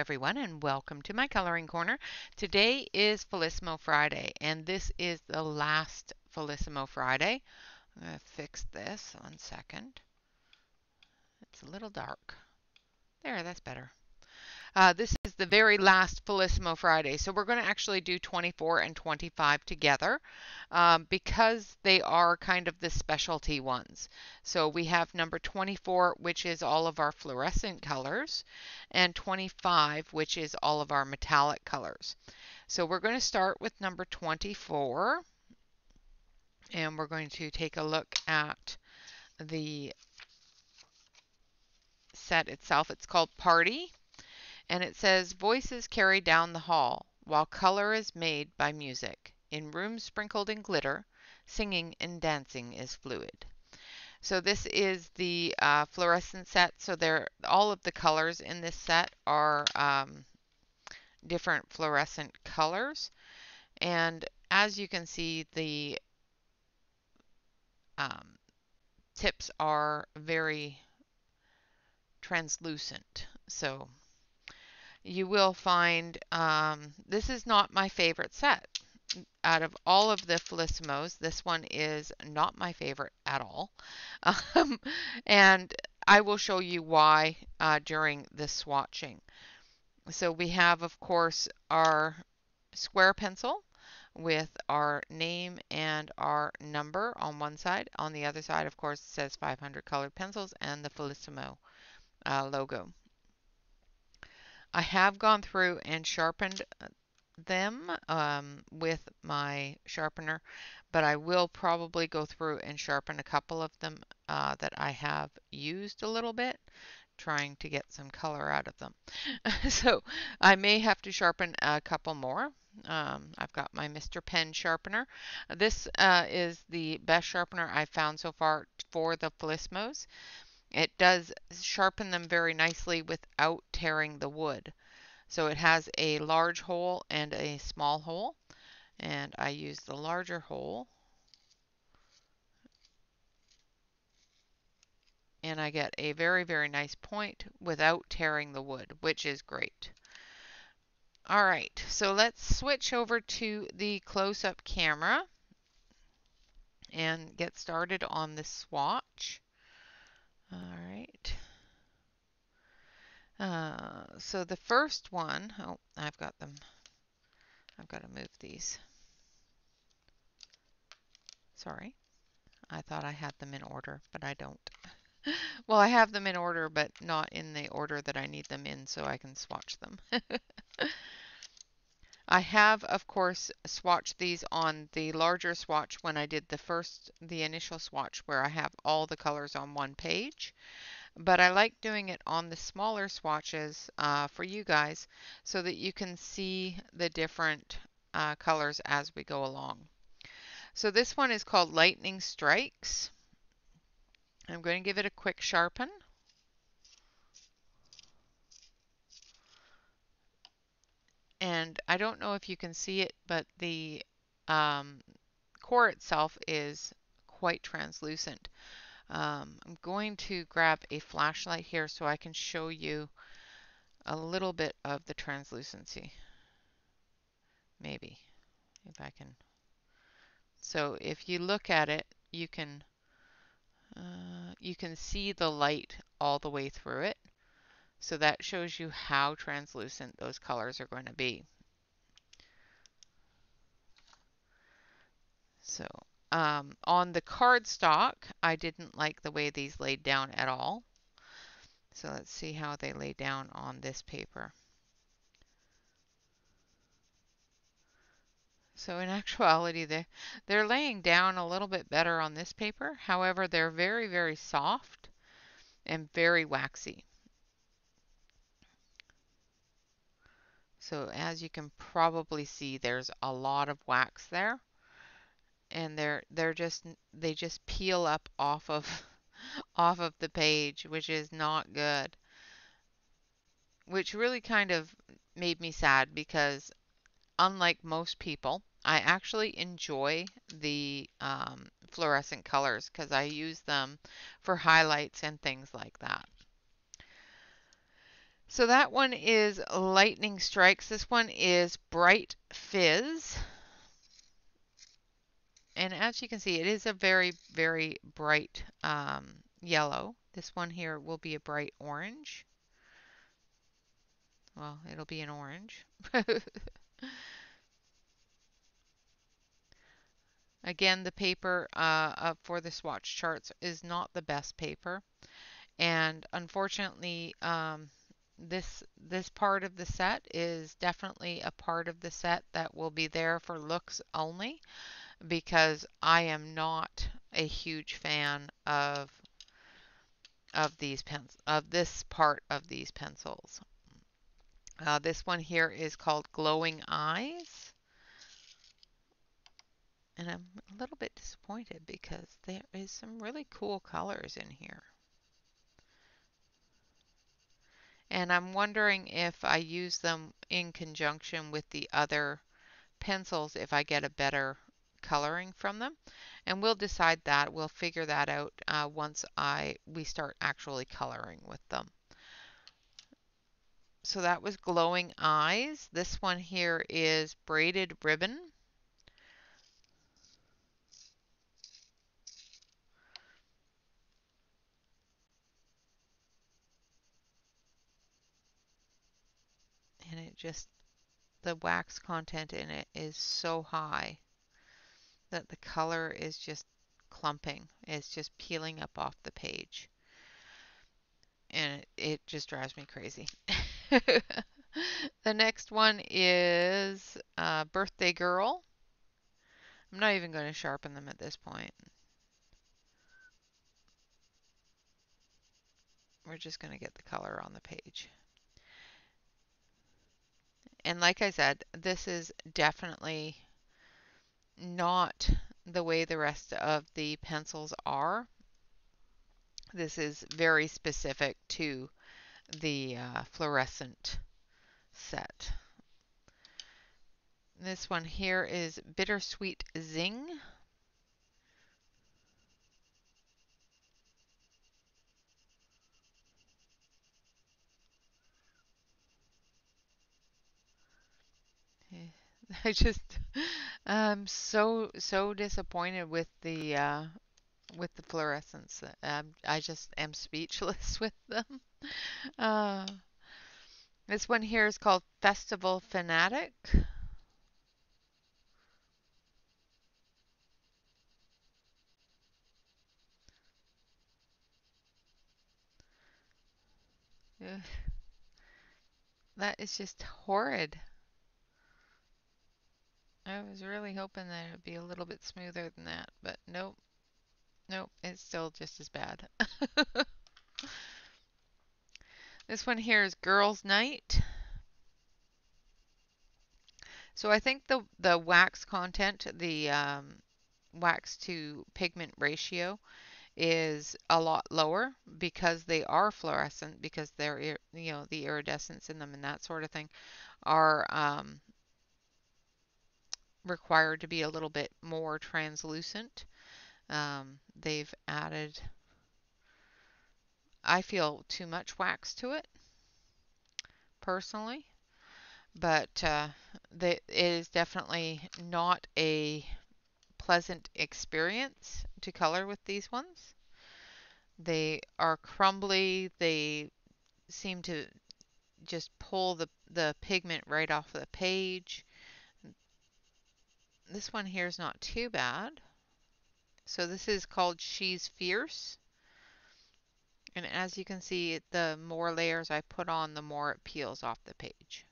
everyone, and welcome to my coloring corner. Today is Felissimo Friday, and this is the last Felissimo Friday. I'm going to fix this 1 second. It's a little dark. There, that's better. This is the very last Felissimo Friday, so we're going to actually do 24 and 25 together because they are kind of the specialty ones. So we have number 24, which is all of our fluorescent colors, and 25, which is all of our metallic colors. So we're going to start with number 24, and we're going to take a look at the set itself. It's called Party. And it says, voices carry down the hall, while color is made by music. In rooms sprinkled in glitter, singing and dancing is fluid. So this is the fluorescent set. So all of the colors in this set are different fluorescent colors. And as you can see, the tips are very translucent. So you will find this is not my favorite set. Out of all of the Felissimos, this one is not my favorite at all. And I will show you why during the swatching. So we have, of course, our square pencil with our name and our number on one side. On the other side, of course, it says 500 colored pencils and the Felissimo logo. I have gone through and sharpened them with my sharpener, but I will probably go through and sharpen a couple of them that I have used a little bit, trying to get some color out of them. So I may have to sharpen a couple more. I've got my Mr. Pen sharpener. This is the best sharpener I've found so far for the Felissimos. It does sharpen them very nicely without tearing the wood. So it has a large hole and a small hole, and I use the larger hole, and I get a very, very nice point without tearing the wood, which is great. All right, so let's switch over to the close-up camera and get started on the swatch. All right. So the first one, oh, I've got to move these. Sorry, I thought I had them in order, but I don't. Well, I have them in order, but not in the order that I need them in, so I can swatch them. I have, of course, swatched these on the larger swatch when I did the initial swatch where I have all the colors on one page. But I like doing it on the smaller swatches for you guys so that you can see the different colors as we go along. So this one is called Lightning Strikes. I'm going to give it a quick sharpen. And I don't know if you can see it, but the core itself is quite translucent. I'm going to grab a flashlight here so I can show you a little bit of the translucency. Maybe, if I can. So if you look at it, you can see the light all the way through it. So that shows you how translucent those colors are going to be. So on the cardstock, I didn't like the way these laid down at all. So let's see how they lay down on this paper. So in actuality, they're laying down a little bit better on this paper. However, they're very, very soft and very waxy. So as you can probably see, there's a lot of wax there, and they just peel up off of the page, which is not good. Which really kind of made me sad because unlike most people, I actually enjoy the fluorescent colors because I use them for highlights and things like that. So that one is Lightning Strikes. This one is Bright Fizz. And as you can see, it is a very, very bright yellow. This one here will be a bright orange. Well, it'll be an orange. Again, the paper for the swatch charts is not the best paper. And unfortunately, this part of the set is definitely a part of the set that will be there for looks only, because I am not a huge fan of these of this part of these pencils. This one here is called Glowing Eyes. And I'm a little bit disappointed because there is some really cool colors in here. And I'm wondering if I use them in conjunction with the other pencils, if I get a better coloring from them. And we'll decide that. We'll figure that out once we start actually coloring with them. So that was Glowing Eyes. This one here is Braided Ribbon. And the wax content in it is so high that the color is just clumping. It's just peeling up off the page. And it just drives me crazy. The next one is Birthday Girl. I'm not even going to sharpen them at this point. We're just going to get the color on the page. And like I said, this is definitely not the way the rest of the pencils are. This is very specific to the fluorescent set. This one here is Bittersweet Zing. I just I'm so disappointed with the fluorescents. I just am speechless with them. Uh, this one here is called Festival Fanatic. Ugh, that is just horrid. I was really hoping that it would be a little bit smoother than that, but nope, nope, it's still just as bad. This one here is Girls' Night. So I think the wax content, the wax to pigment ratio is a lot lower because they are fluorescent, because they're, the iridescence in them and that sort of thing are required to be a little bit more translucent. They've added, I feel, too much wax to it personally, but it is definitely not a pleasant experience to color with these ones. They are crumbly. They seem to just pull the pigment right off the page. This one here is not too bad. So this is called She's Fierce. And as you can see, the more layers I put on, the more it peels off the page.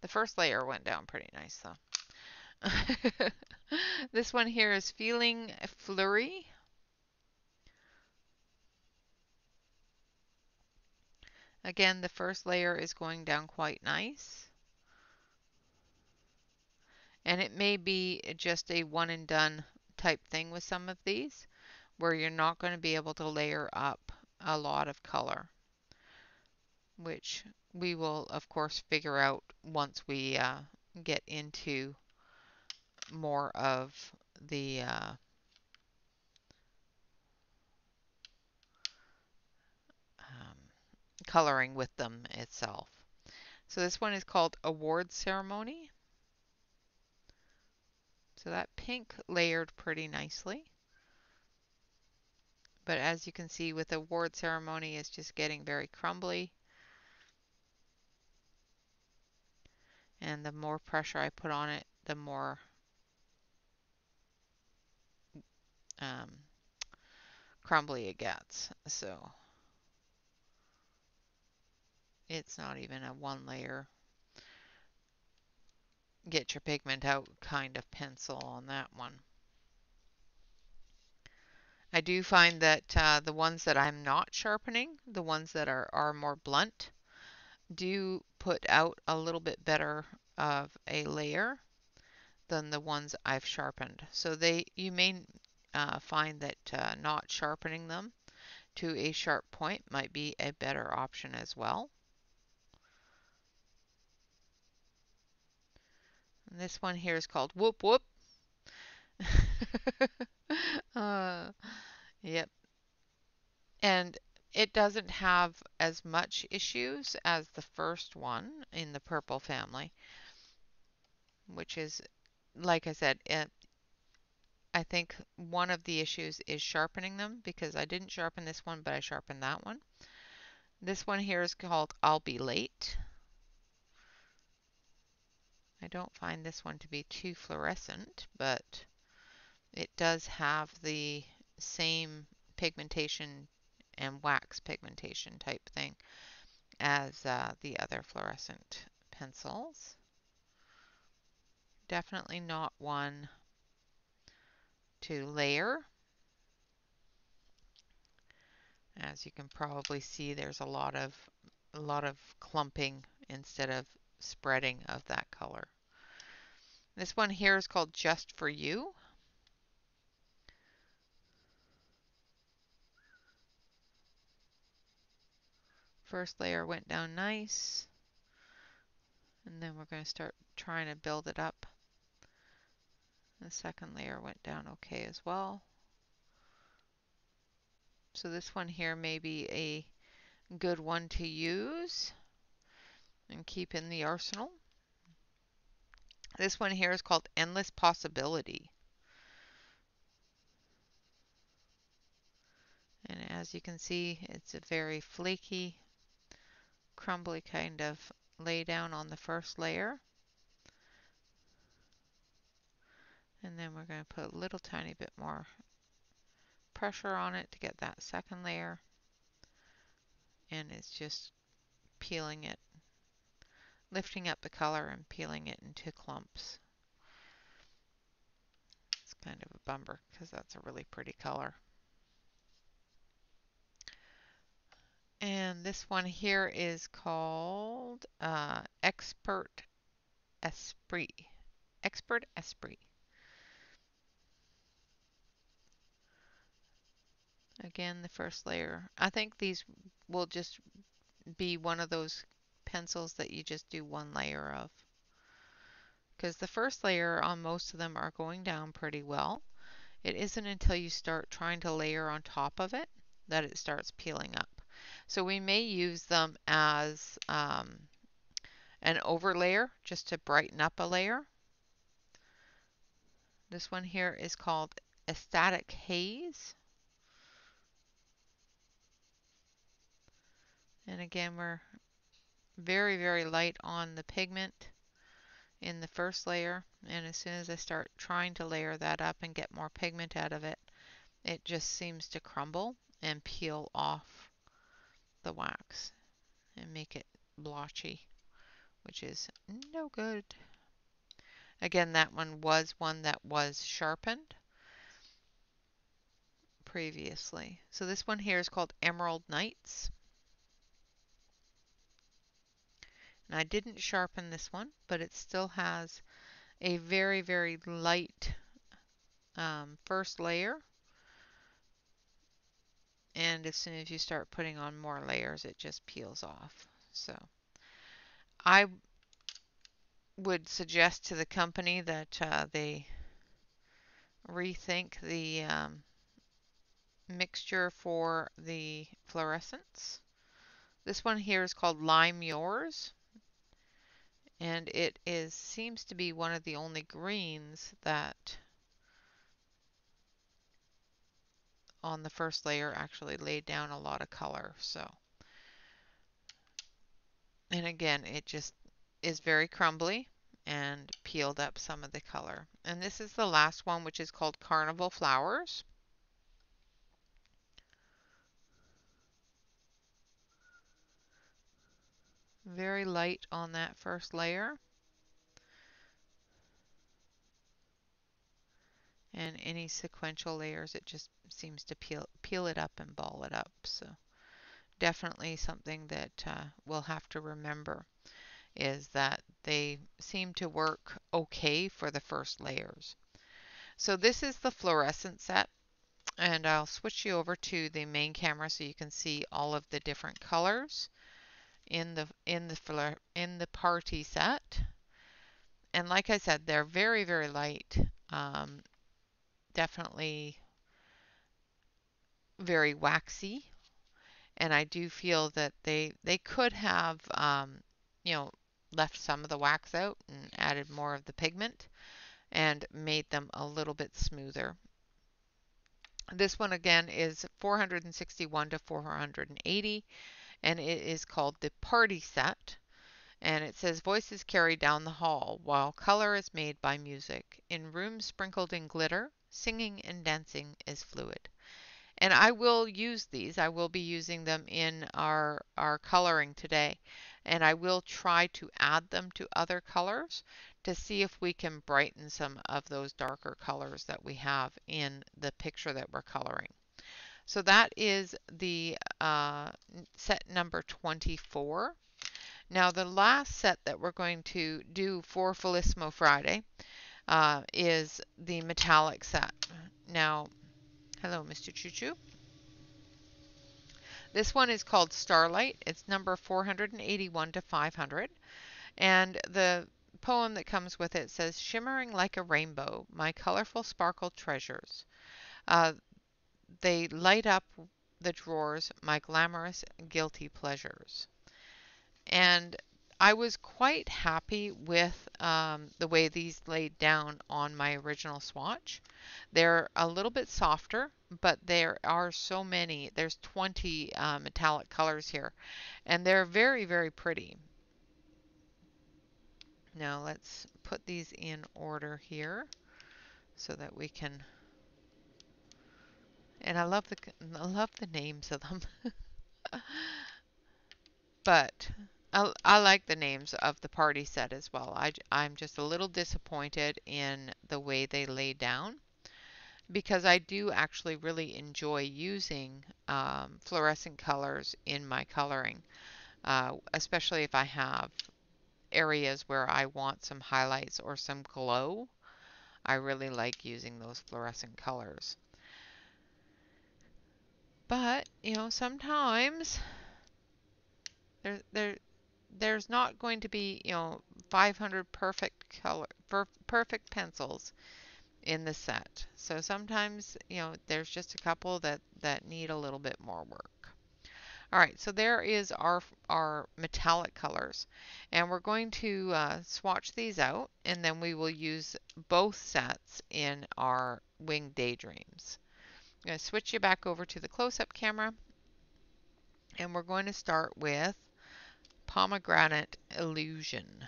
The first layer went down pretty nice though. This one here is Feeling Flurry. Again, the first layer is going down quite nice. And it may be just a one and done type thing with some of these, where you're not going to be able to layer up a lot of color, which we will of course figure out once we get into more of the coloring with them itself. So this one is called Award Ceremony. So that pink layered pretty nicely. But as you can see with Award Ceremony, it's just getting very crumbly. And the more pressure I put on it, the more crumbly it gets. So it's not even a one layer get your pigment out kind of pencil on that one. I do find that the ones that I'm not sharpening, the ones that are more blunt, do put out a little bit better of a layer than the ones I've sharpened. So you may find that not sharpening them to a sharp point might be a better option as well. And this one here is called Whoop Whoop. Yep. And it doesn't have as much issues as the first one in the purple family, which is, like I said, I think one of the issues is sharpening them, because I didn't sharpen this one, but I sharpened that one. This one here is called I'll Be Late. I don't find this one to be too fluorescent, but it does have the same pigmentation and wax pigmentation type thing as the other fluorescent pencils. Definitely not one to layer. As you can probably see, there's a lot of clumping instead of spreading of that color. This one here is called Just For You. First layer went down nice, and then we're going to start trying to build it up. The second layer went down okay as well. So this one here may be a good one to use and keep in the arsenal. This one here is called Endless Possibility. And as you can see, it's a very flaky, crumbly kind of lay down on the first layer. And then we're going to put a little tiny bit more pressure on it to get that second layer. And it's just peeling it, lifting up the color and peeling it into clumps. It's kind of a bummer because that's a really pretty color. And this one here is called Expert Esprit. Expert Esprit. Again, the first layer. I think these will just be one of those pencils that you just do one layer of, because the first layer on most of them are going down pretty well. It isn't until you start trying to layer on top of it that it starts peeling up. So we may use them as an overlayer just to brighten up a layer. This one here is called Ecstatic Haze. And again, we're very, very light on the pigment in the first layer. And as soon as I start trying to layer that up and get more pigment out of it, it just seems to crumble and peel off the wax and make it blotchy, which is no good. Again, that one was sharpened previously. So this one here is called Emerald Nights. And I didn't sharpen this one, but it still has a very, very light first layer. And as soon as you start putting on more layers, it just peels off. So I would suggest to the company that they rethink the mixture for the fluorescents This one here is called Lime Yours, and it is seems to be one of the only greens that on the first layer actually laid down a lot of color. So, and again, it just is very crumbly and peeled up some of the color. And this is the last one, which is called Carnival Flowers. Very light on that first layer. And any sequential layers, it just seems to peel it up and ball it up. So definitely something that we'll have to remember is that they seem to work okay for the first layers. So this is the fluorescent set, and I'll switch you over to the main camera so you can see all of the different colors in the party set. And like I said, they're very, very light. Definitely very waxy, and I do feel that they could have you know, left some of the wax out and added more of the pigment and made them a little bit smoother. This one again is 461 to 480, and it is called the Party Set. And it says voices carry down the hall while color is made by music. In rooms sprinkled in glitter, singing and dancing is fluid. And I will use these. I will be using them in our coloring today. And I will try to add them to other colors to see if we can brighten some of those darker colors that we have in the picture that we're coloring. So that is the set number 24. Now the last set that we're going to do for Felissimo Friday is the metallic set. Now, hello, Mr. Choo Choo. This one is called Starlight. It's number 481 to 500. And the poem that comes with it says, shimmering like a rainbow, my colorful sparkle treasures. Uh, they light up the drawers, my glamorous guilty pleasures. And I was quite happy with the way these laid down on my original swatch. They're a little bit softer, but there are so many. There's 20 metallic colors here, and they're very, very pretty. Now let's put these in order here so that we can. And I love the names of them, but I like the names of the party set as well. I'm just a little disappointed in the way they lay down because I do actually really enjoy using fluorescent colors in my coloring, especially if I have areas where I want some highlights or some glow. I really like using those fluorescent colors. But, you know, sometimes there, there, there's not going to be, you know, 500 perfect pencils in the set. So sometimes, you know, there's just a couple that need a little bit more work. All right, so there is our metallic colors, and we're going to swatch these out, and then we will use both sets in our Winged Daydreams. I'm going to switch you back over to the close-up camera, and we're going to start with Pomegranate Illusion.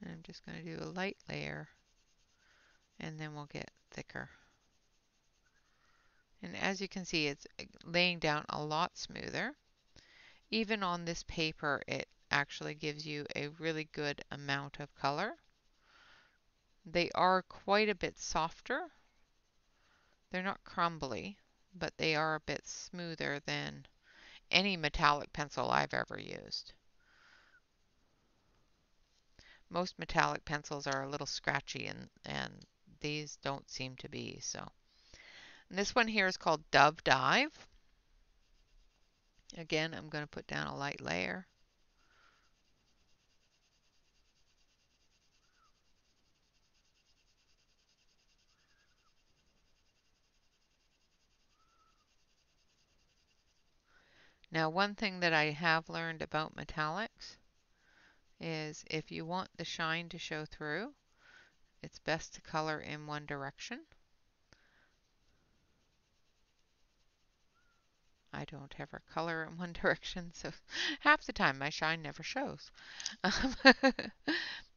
And I'm just going to do a light layer, and then we'll get thicker. And as you can see, it's laying down a lot smoother. Even on this paper, it actually gives you a really good amount of color. They are quite a bit softer. They're not crumbly, but they are a bit smoother than any metallic pencil I've ever used. Most metallic pencils are a little scratchy, and these don't seem to be. So, and this one here is called Dove Dive. Again, I'm going to put down a light layer. Now, one thing that I have learned about metallics is if you want the shine to show through, it's best to color in one direction. I don't ever color in one direction, so half the time my shine never shows.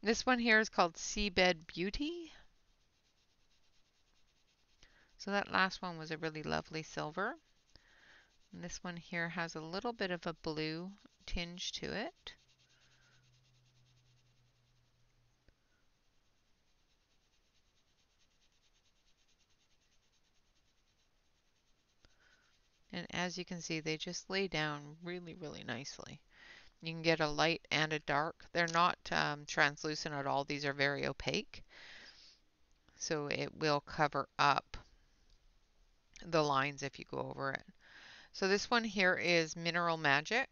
This one here is called Seabed Beauty. So that last one was a really lovely silver. And this one here has a little bit of a blue tinge to it. And as you can see, they just lay down really, really nicely. You can get a light and a dark. They're not translucent at all. These are very opaque. So it will cover up the lines if you go over it. So this one here is Mineral Magic.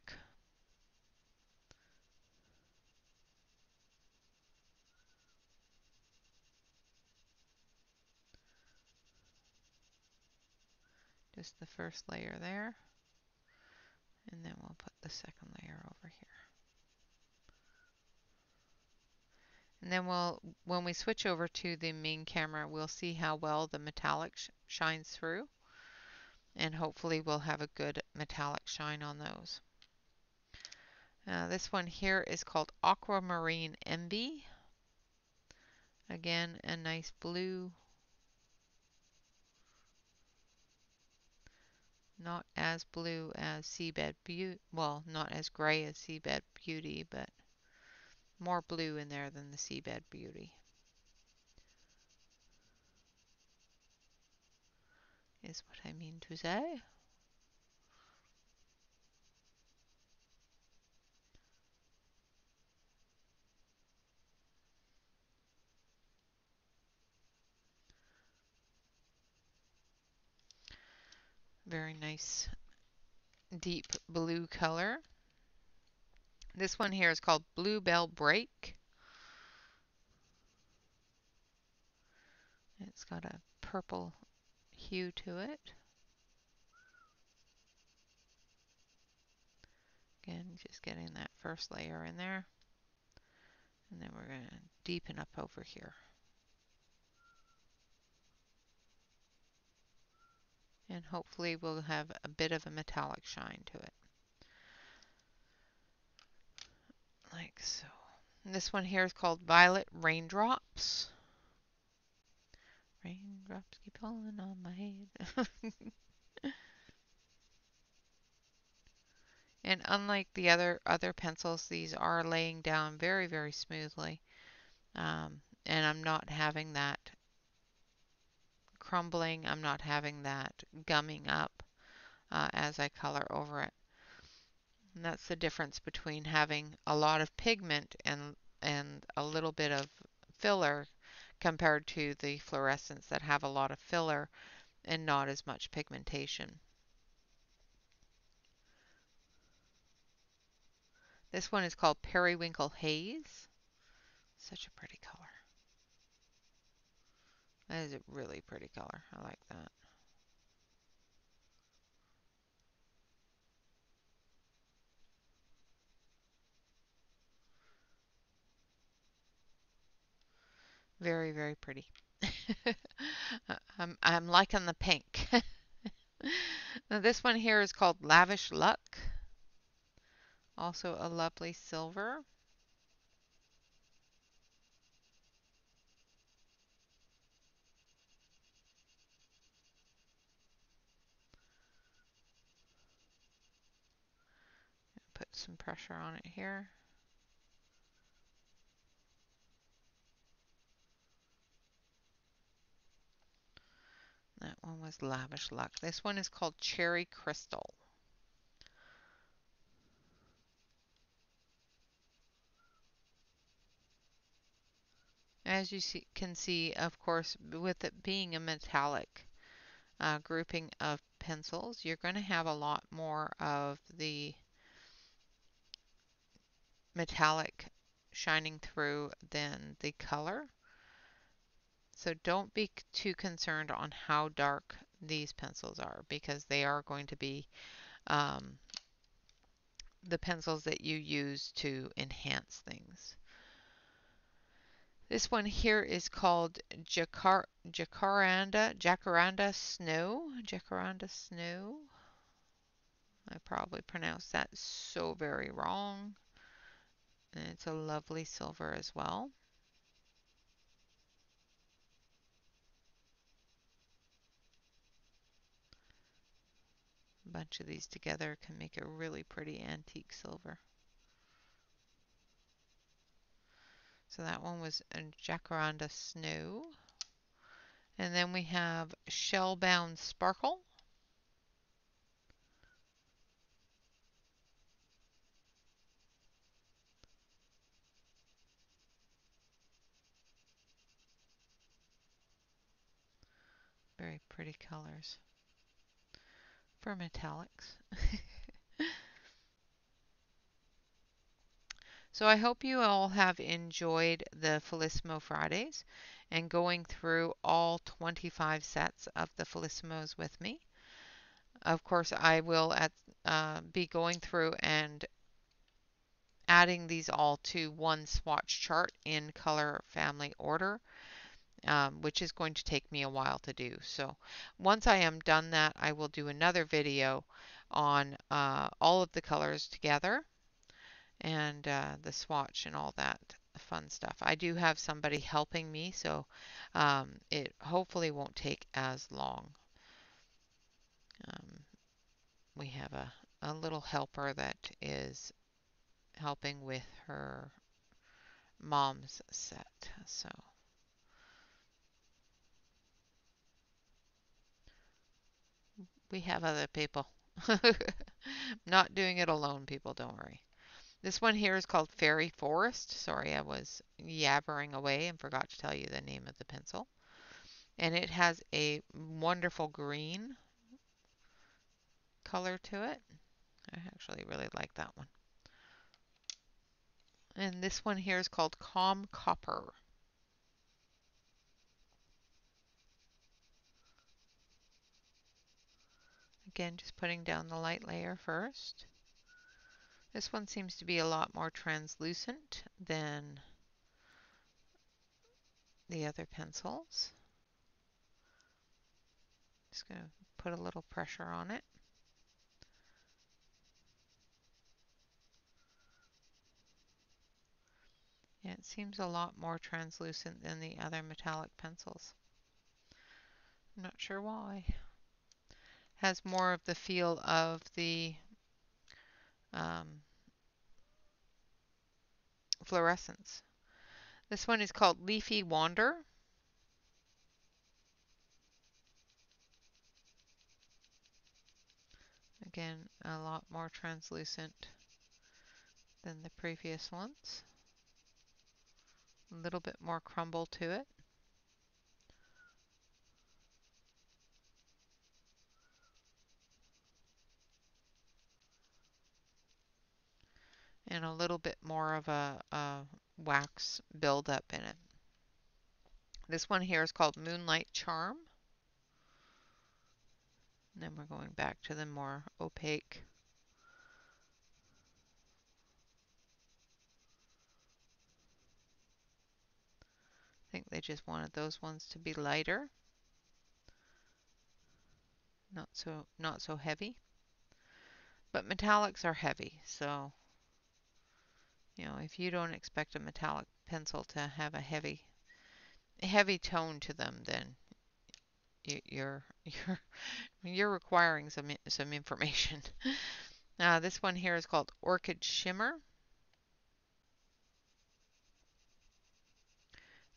Just the first layer there. And then we'll put the second layer over here. And then when we switch over to the main camera, we'll see how well the metallic shines through. And hopefully we'll have a good metallic shine on those. This one here is called Aquamarine Envy. Again, a nice blue. Not as blue as Seabed Beauty. Well, not as gray as Seabed Beauty, but more blue in there than the Seabed Beauty. Is what I mean to say. Very nice deep blue color. This one here is called Bluebell Break. It's got a purple hue to it. Again, just getting that first layer in there. And then we're going to deepen up over here. And hopefully we'll have a bit of a metallic shine to it. Like so. And this one here is called Violet Raindrops. Raindrops keep falling on my head. And unlike the other pencils, these are laying down very, very smoothly. And I'm not having that crumbling. I'm not having that gumming up as I color over it. And that's the difference between having a lot of pigment and a little bit of filler compared to the fluorescents that have a lot of filler and not as much pigmentation. This one is called Periwinkle Haze. Such a pretty color. That is a really pretty color. I like that. Very, very pretty. I'm liking the pink. Now this one here is called Lavish Luck. Also a lovely silver. Put some pressure on it here. That one was Lavish Luck. This one is called Cherry Crystal. As you can see, of course, with it being a metallic grouping of pencils, you're going to have a lot more of the metallic shining through than the color. So don't be too concerned on how dark these pencils are because they are going to be the pencils that you use to enhance things. This one here is called Jacaranda Snow. Jacaranda Snow. I probably pronounced that so very wrong. And it's a lovely silver as well. A bunch of these together can make a really pretty antique silver. So that one was a Jacaranda Snow. And then we have Shellbound Sparkle. Very pretty colors for metallics. So I hope you all have enjoyed the Felissimo Fridays and going through all 25 sets of the Felissimos with me. Of course, I will be going through and adding these all to one swatch chart in color family order, which is going to take me a while to do. So once I am done that, I will do another video on all of the colors together and the swatch and all that fun stuff. I do have somebody helping me, so it hopefully won't take as long. Um, we have a little helper that is helping with her mom's set. So we have other people. Not doing it alone, people, don't worry. This one here is called Fairy Forest. Sorry, I was yabbering away and forgot to tell you the name of the pencil. And it has a wonderful green color to it. I actually really like that one. And this one here is called Calm Copper. Again, just putting down the light layer first. This one seems to be a lot more translucent than the other pencils. Just going to put a little pressure on it. Yeah, it seems a lot more translucent than the other metallic pencils. I'm not sure why. Has more of the feel of the um, fluorescence. This one is called Leafy Wander. Again, a lot more translucent than the previous ones. A little bit more crumble to it. And a little bit more of a wax buildup in it. This one here is called Moonlight Charm. And then we're going back to the more opaque. I think they just wanted those ones to be lighter. Not so heavy. But metallics are heavy, so if you don't expect a metallic pencil to have a heavy tone to them, then you're you're requiring some information. This one here is called Orchid Shimmer.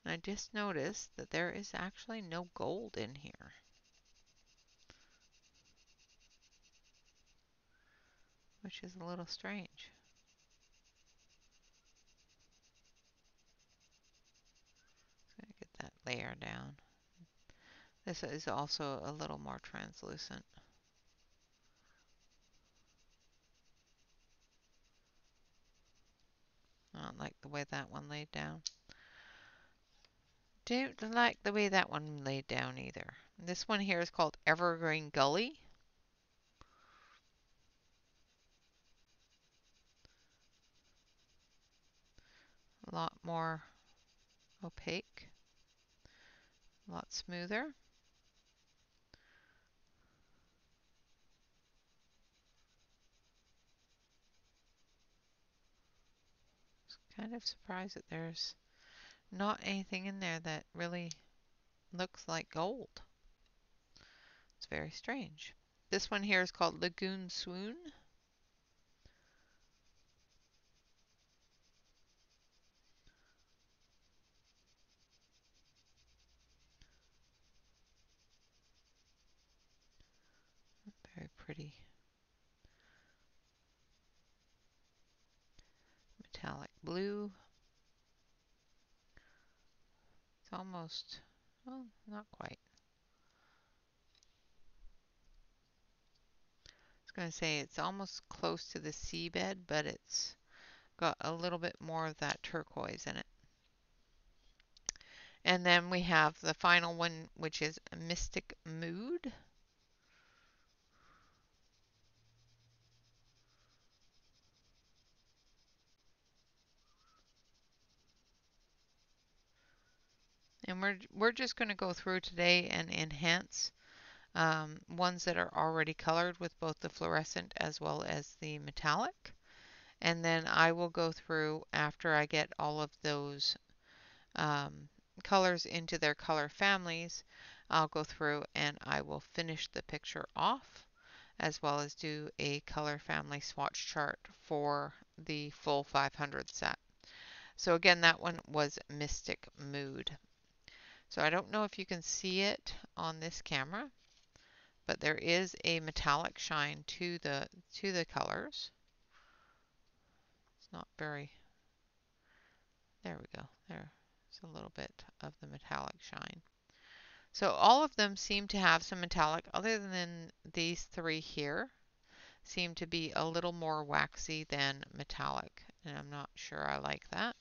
And I just noticed that there is actually no gold in here. Which is a little strange. So I get that layer down. This is also a little more translucent. I don't like the way that one laid down. Don't like the way that one laid down either. This one here is called Evergreen Gully. a lot more opaque, a lot smoother. Kind of surprised that there's not anything in there that really looks like gold. It's very strange. This one here is called Lagoon Swoon. Very pretty metallic blue. It's almost, well, not quite. I was going to say it's almost close to the seabed, but it's got a little bit more of that turquoise in it. And then we have the final one, which is Mystic Mood. And we're just going to go through today and enhance ones that are already colored with both the fluorescent as well as the metallic. And then I will go through after I get all of those colors into their color families. I'll go through and I will finish the picture off as well as do a color family swatch chart for the full 500 set. So again, that one was Mystic Mood. So I don't know if you can see it on this camera, but there is a metallic shine to the colors. It's not very, there we go. There's a little bit of the metallic shine. So all of them seem to have some metallic, other than these three here seem to be a little more waxy than metallic, and I'm not sure I like that.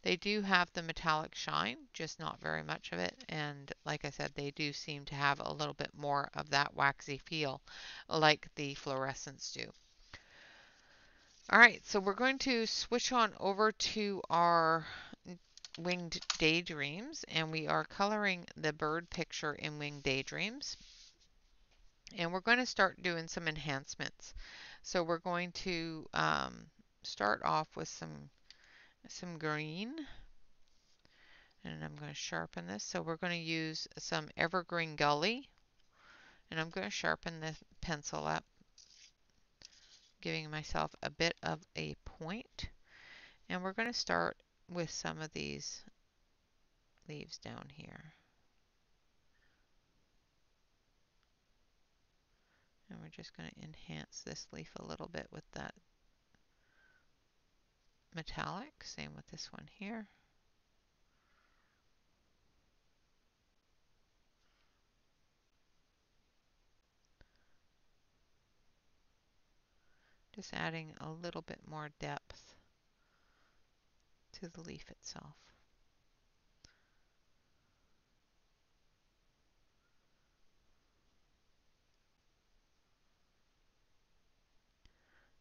They do have the metallic shine, just not very much of it, and like I said, they do seem to have a little bit more of that waxy feel like the fluorescents do. All right, so we're going to switch on over to our Winged Daydreams, and we are coloring the bird picture in Winged Daydreams. And we're going to start doing some enhancements. So we're going to start off with some green, and I'm going to sharpen this. So we're going to use some Evergreen Gully, and I'm going to sharpen the pencil up, giving myself a bit of a point. And we're going to start with some of these leaves down here. And we're just going to enhance this leaf a little bit with that metallic. Same with this one here. Just adding a little bit more depth to the leaf itself.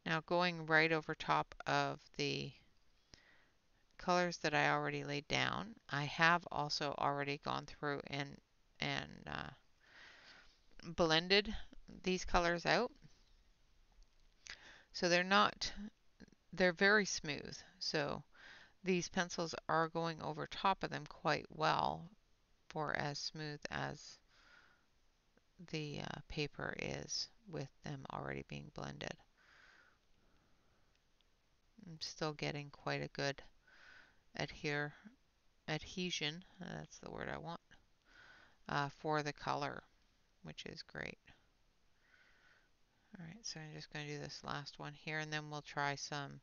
Now going right over top of the colors that I already laid down, I have also already gone through and blended these colors out. So they're very smooth. So these pencils are going over top of them quite well for as smooth as the paper is with them already being blended. I'm still getting quite a good adhesion, that's the word I want, for the color, which is great. Alright, so I'm just going to do this last one here, and then we'll try some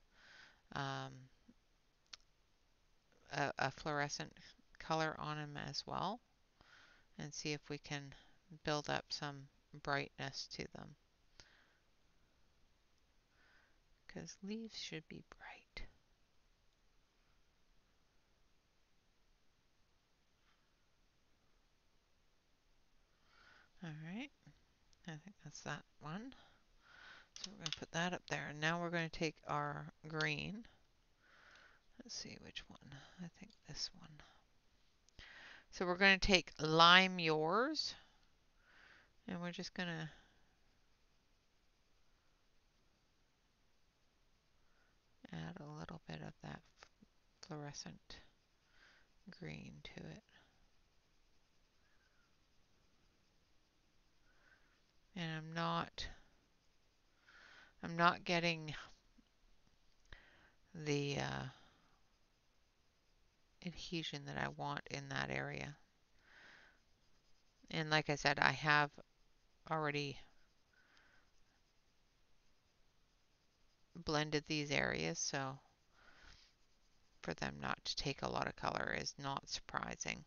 a fluorescent color on them as well, and see if we can build up some brightness to them. Because leaves should be bright. Alright, I think that's that one. So we're going to put that up there. And now we're going to take our green Let's see which one. I think this one. So we're going to take Lime Yours, and we're just going to add a little bit of that fluorescent green to it. And I'm not getting the adhesion that I want in that area. And like I said, I have already blended these areas, so for them not to take a lot of color is not surprising.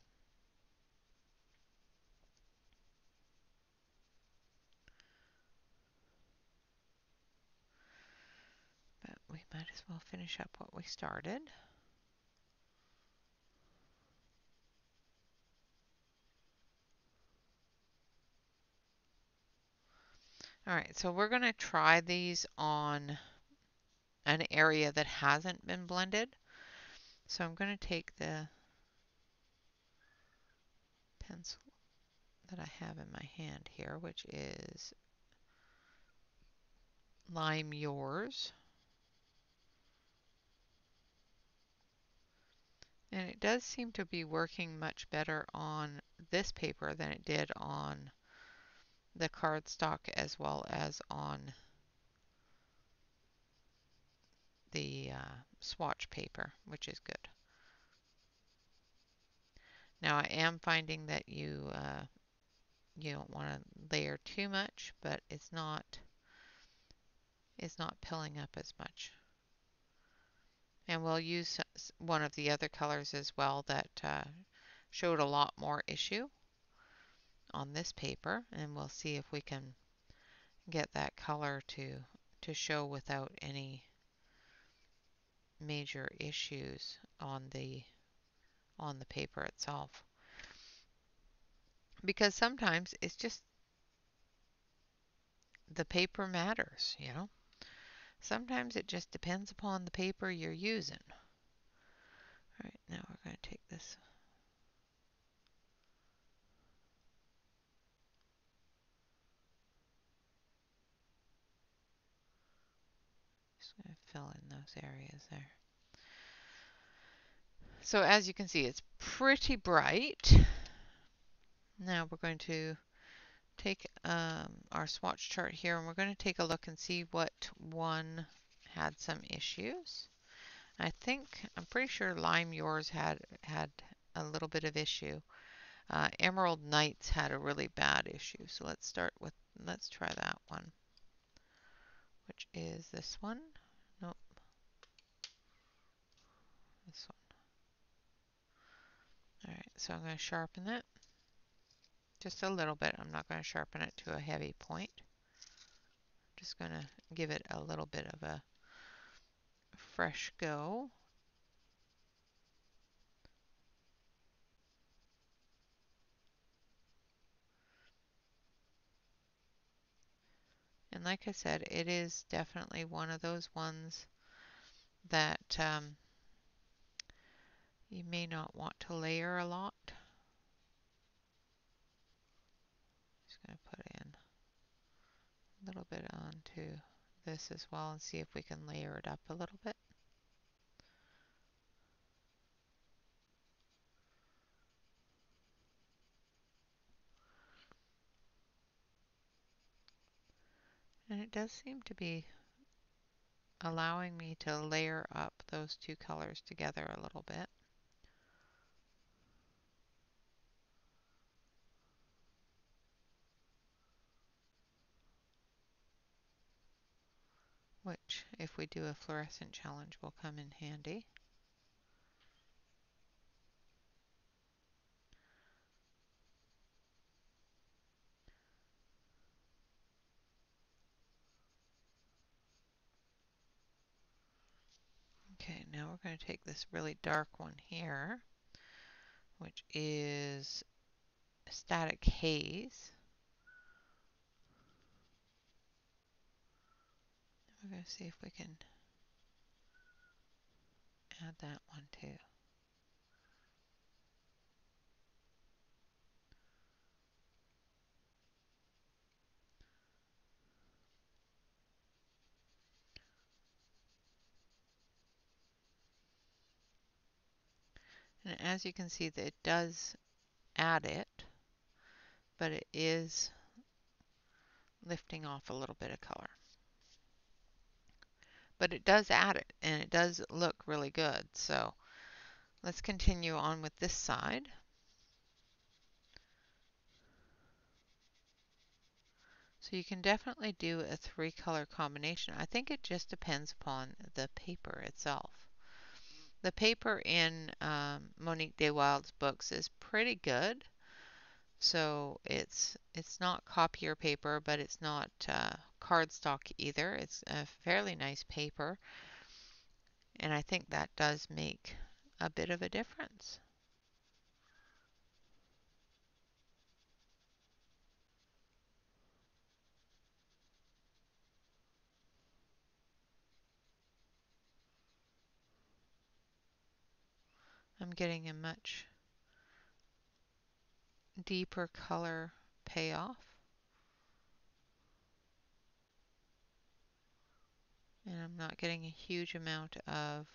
But we might as well finish up what we started. Alright, so we're going to try these on an area that hasn't been blended. So I'm going to take the pencil that I have in my hand here, which is Lime Yours. And it does seem to be working much better on this paper than it did on the cardstock as well as on the swatch paper, which is good. Now I am finding that you don't want to layer too much, but it's not pilling up as much. And we'll use one of the other colors as well that showed a lot more issue on this paper, and we'll see if we can get that color to show without any major issues on the paper itself. Because sometimes it's just the paper matters, you know. Sometimes it just depends upon the paper you're using. All right, now we're going to take this. Just going to fill in those areas there. So as you can see, it's pretty bright. Now we're going to take our swatch chart here, and we're going to take a look and see what one had some issues. I'm pretty sure Lime Yours had a little bit of issue. Emerald Nights had a really bad issue. So let's try that one, which is this one. Nope, this one. All right, so I'm going to sharpen it just a little bit. I'm not going to sharpen it to a heavy point. Just going to give it a little bit of a fresh go. And like I said, it is definitely one of those ones that you may not want to layer a lot. Just going to put in a little bit onto this as well and see if we can layer it up a little bit. And it does seem to be allowing me to layer up those two colors together a little bit. Which, if we do a fluorescent challenge, will come in handy. Okay, now we're going to take this really dark one here, which is Static Haze. We're going to see if we can add that one too. And as you can see, that it does add it, but it is lifting off a little bit of color. But it does add it, and it does look really good. So let's continue on with this side. So you can definitely do a 3-color combination. I think it just depends upon the paper itself. The paper in Monique DeWild's books is pretty good. So it's not copier paper, but it's not cardstock either. It's a fairly nice paper, and I think that does make a bit of a difference. I'm getting a much deeper color payoff, and I'm not getting a huge amount of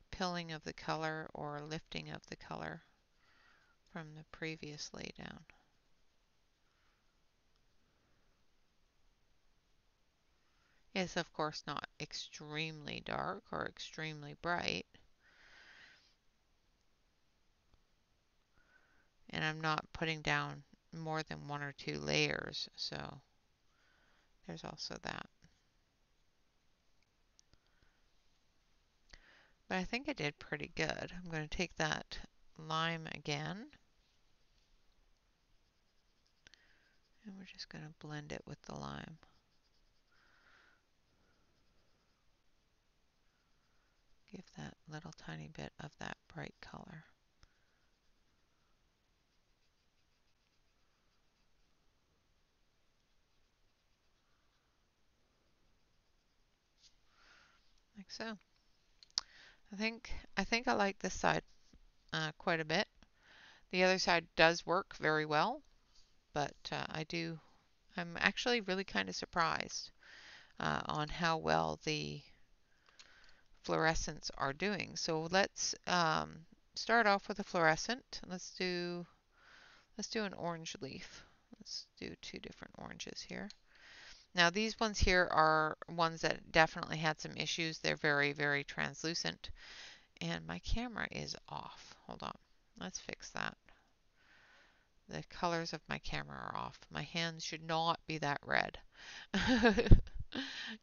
pilling of the color or lifting of the color from the previous laydown. It's of course not extremely dark or extremely bright, and I'm not putting down more than 1 or 2 layers, so there's also that. But I think I did pretty good. I'm going to take that lime again, and we're just going to blend it with the lime. Give that little tiny bit of that bright color. Like so. I think I like this side quite a bit. The other side does work very well, but I'm actually really kind of surprised on how well the fluorescents are doing. So let's start off with a fluorescent. Let's do an orange leaf. Let's do 2 different oranges here. Now these ones here are ones that definitely had some issues. They're very, very translucent. And my camera is off. Hold on. Let's fix that. The colors of my camera are off. My hands should not be that red.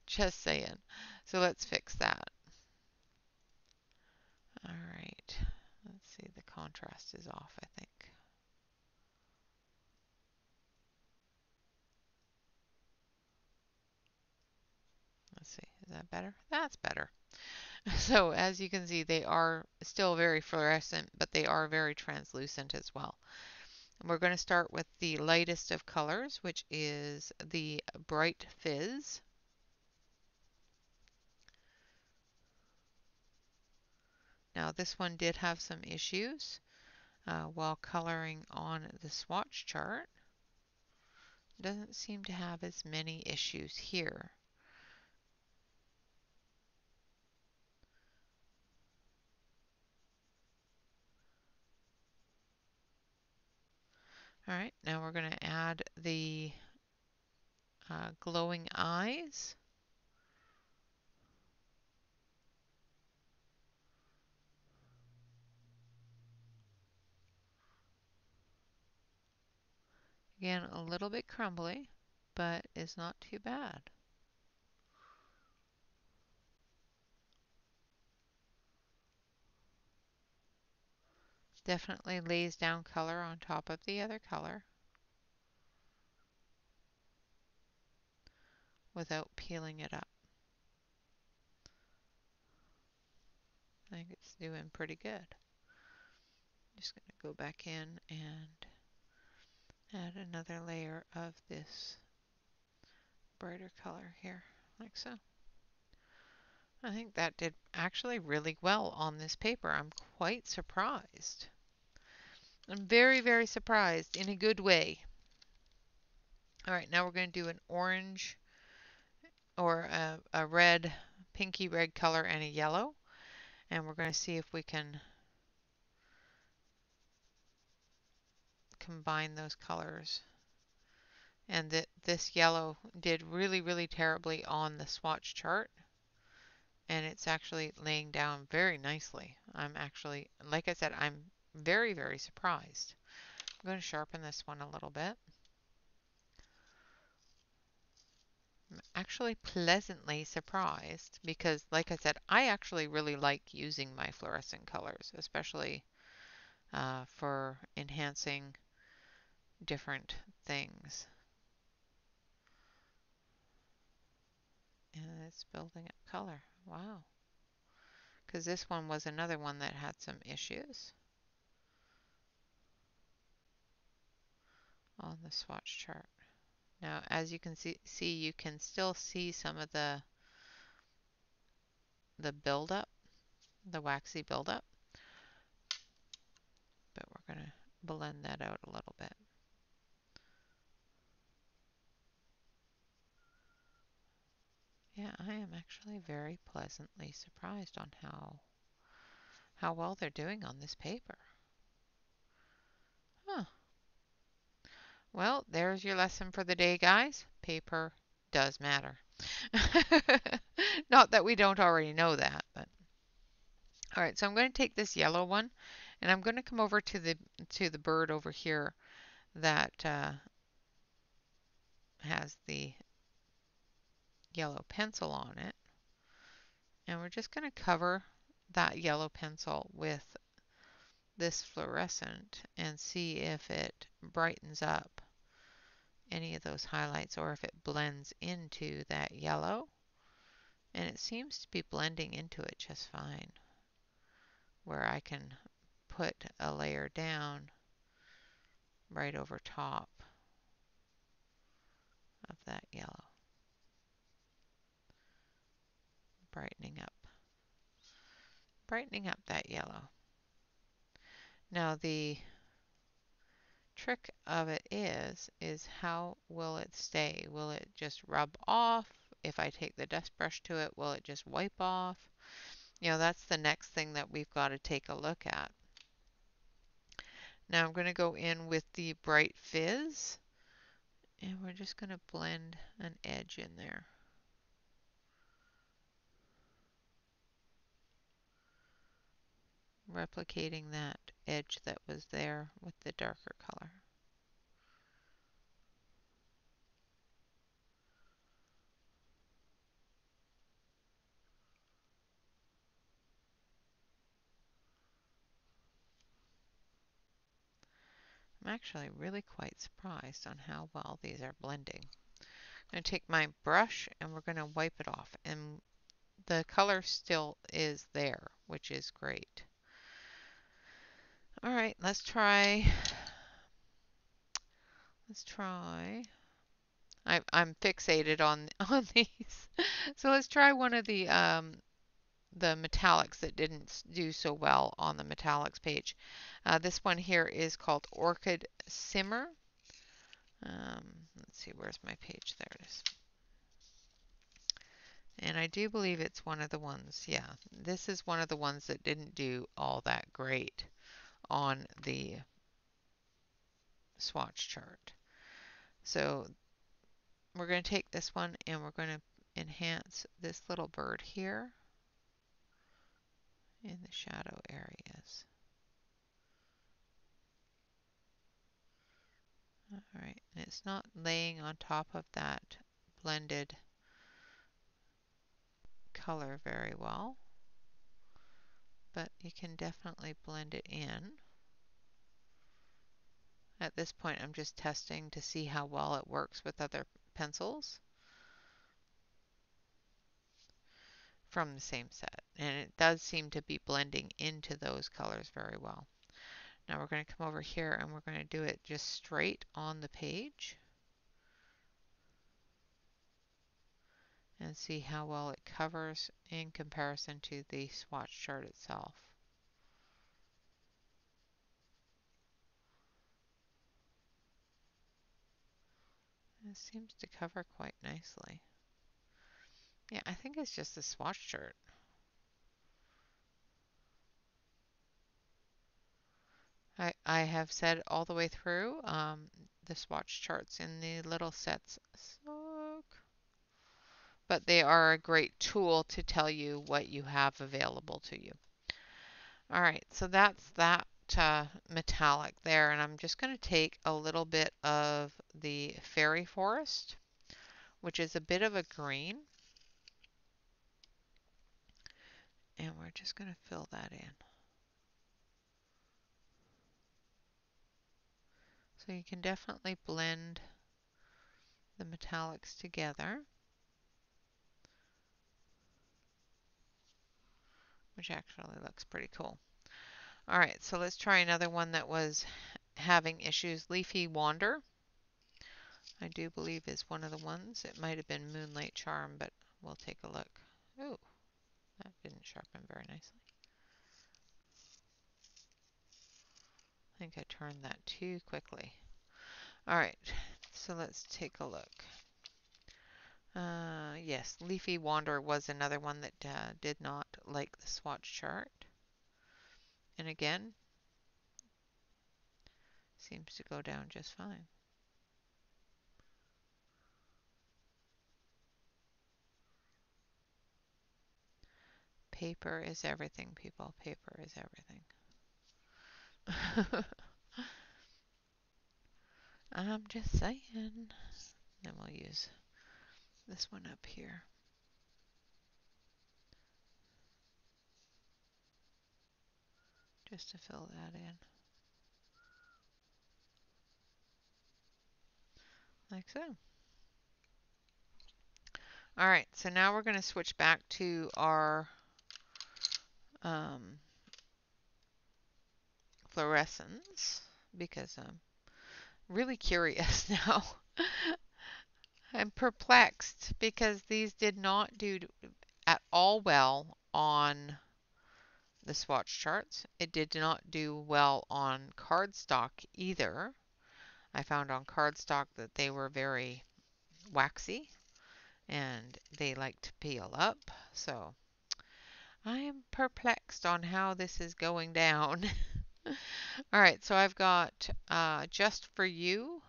Just saying. So let's fix that. All right. Let's see. The contrast is off, I think. Let's see. Is that better? That's better. So as you can see, they are still very fluorescent, but they are very translucent as well. And we're going to start with the lightest of colors, which is the Bright Fizz. Now this one did have some issues while coloring on the swatch chart. Doesn't seem to have as many issues here. All right, now we're going to add the glowing eyes. Again, a little bit crumbly, but it's not too bad. Definitely lays down color on top of the other color without peeling it up. I think it's doing pretty good. Just going to go back in and add another layer of this brighter color here, like so. I think that did actually really well on this paper. I'm quite surprised. I'm very, very surprised in a good way. All right, now we're going to do an orange or a red, pinky red color and a yellow. And we're going to see if we can combine those colors. And this yellow did really, really terribly on the swatch chart. And it's actually laying down very nicely. I'm actually, like I said, I'm very, very surprised. I'm going to sharpen this one a little bit. I'm actually pleasantly surprised because, like I said, I actually really like using my fluorescent colors, especially for enhancing different things. And it's building up color. Wow. Because this one was another one that had some issues on the swatch chart. Now, as you can see, you can still see some of the buildup, the waxy buildup, but we're going to blend that out a little bit. Yeah, I am actually very pleasantly surprised on how well they're doing on this paper. Huh. Well, there's your lesson for the day, guys. Paper does matter. Not that we don't already know that, but all right, so I'm going to take this yellow one and I'm going to come over to the bird over here that has the yellow pencil on it. And we're just going to cover that yellow pencil with this fluorescent and see if it brightens up any of those highlights or if it blends into that yellow. And it seems to be blending into it just fine, where I can put a layer down right over top of that yellow, brightening up that yellow. Now the trick of it is how will it stay? Will it just rub off? If I take the dust brush to it, will it just wipe off? You know, that's the next thing that we've got to take a look at. Now I'm going to go in with the Bright Fizz, and we're just going to blend an edge in there. Replicating that edge that was there with the darker color. I'm actually really quite surprised on how well these are blending. I'm going to take my brush and we're going to wipe it off, and the color still is there, which is great. All right, let's try. I'm fixated on these. So let's try one of the metallics that didn't do so well on the metallics page. This one here is called Orchid Simmer. Let's see, where's my page? There it is. And I do believe it's one of the ones, yeah, this is one of the ones that didn't do all that great on the swatch chart. So we're going to take this one and we're going to enhance this little bird here in the shadow areas. All right, and it's not laying on top of that blended color very well, but you can definitely blend it in. At this point, I'm just testing to see how well it works with other pencils from the same set, and it does seem to be blending into those colors very well. Now we're going to come over here and we're going to do it just straight on the page. and see how well it covers in comparison to the swatch chart itself. It seems to cover quite nicely. Yeah, I think it's just the swatch chart. I have said all the way through, the swatch charts in the little sets suck. But they are a great tool to tell you what you have available to you. All right, so that's that metallic there, and I'm just going to take a little bit of the Fairy Forest, which is a bit of a green, and we're just going to fill that in. So you can definitely blend the metallics together, which actually looks pretty cool. All right, so let's try another one that was having issues. Leafy Wander, I do believe is one of the ones. It might have been Moonlight Charm, but we'll take a look. Oh, that didn't sharpen very nicely. I think I turned that too quickly. All right, so let's take a look. Yes, Leafy Wander was another one that did not like the swatch chart. And again, seems to go down just fine. Paper is everything, people. Paper is everything. I'm just saying. Then we'll use this one up here. Just to fill that in. Like so. Alright, so now we're going to switch back to our fluorescents because I'm really curious now. I'm perplexed because these did not do at all well on the swatch charts. It did not do well on cardstock either. I found on cardstock that they were very waxy and they like to peel up. So I am perplexed on how this is going down. All right, so I've got Just For You.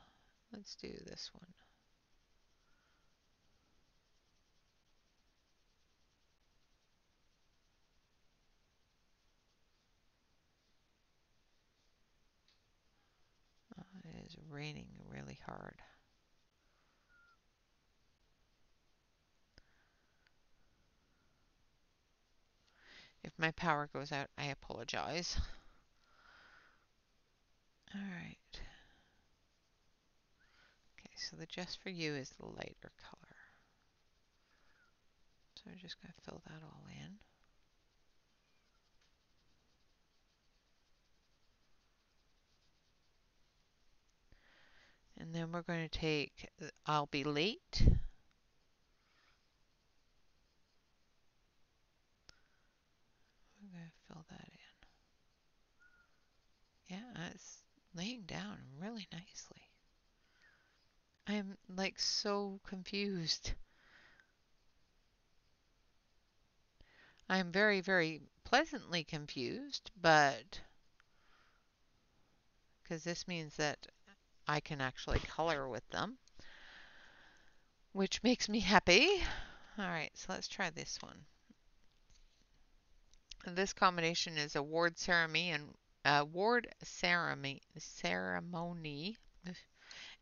Let's do this one. It is raining really hard. If my power goes out, I apologize. All right. Okay, so the Just For You is the lighter color. So we're just going to fill that all in. And then we're going to take I'll Be Late. We're going to fill that in. Yeah, it's laying down really nicely. I'm like so confused. I'm very, very pleasantly confused, but because this means that I can actually color with them, which makes me happy. All right, so let's try this one. This combination is award ceremony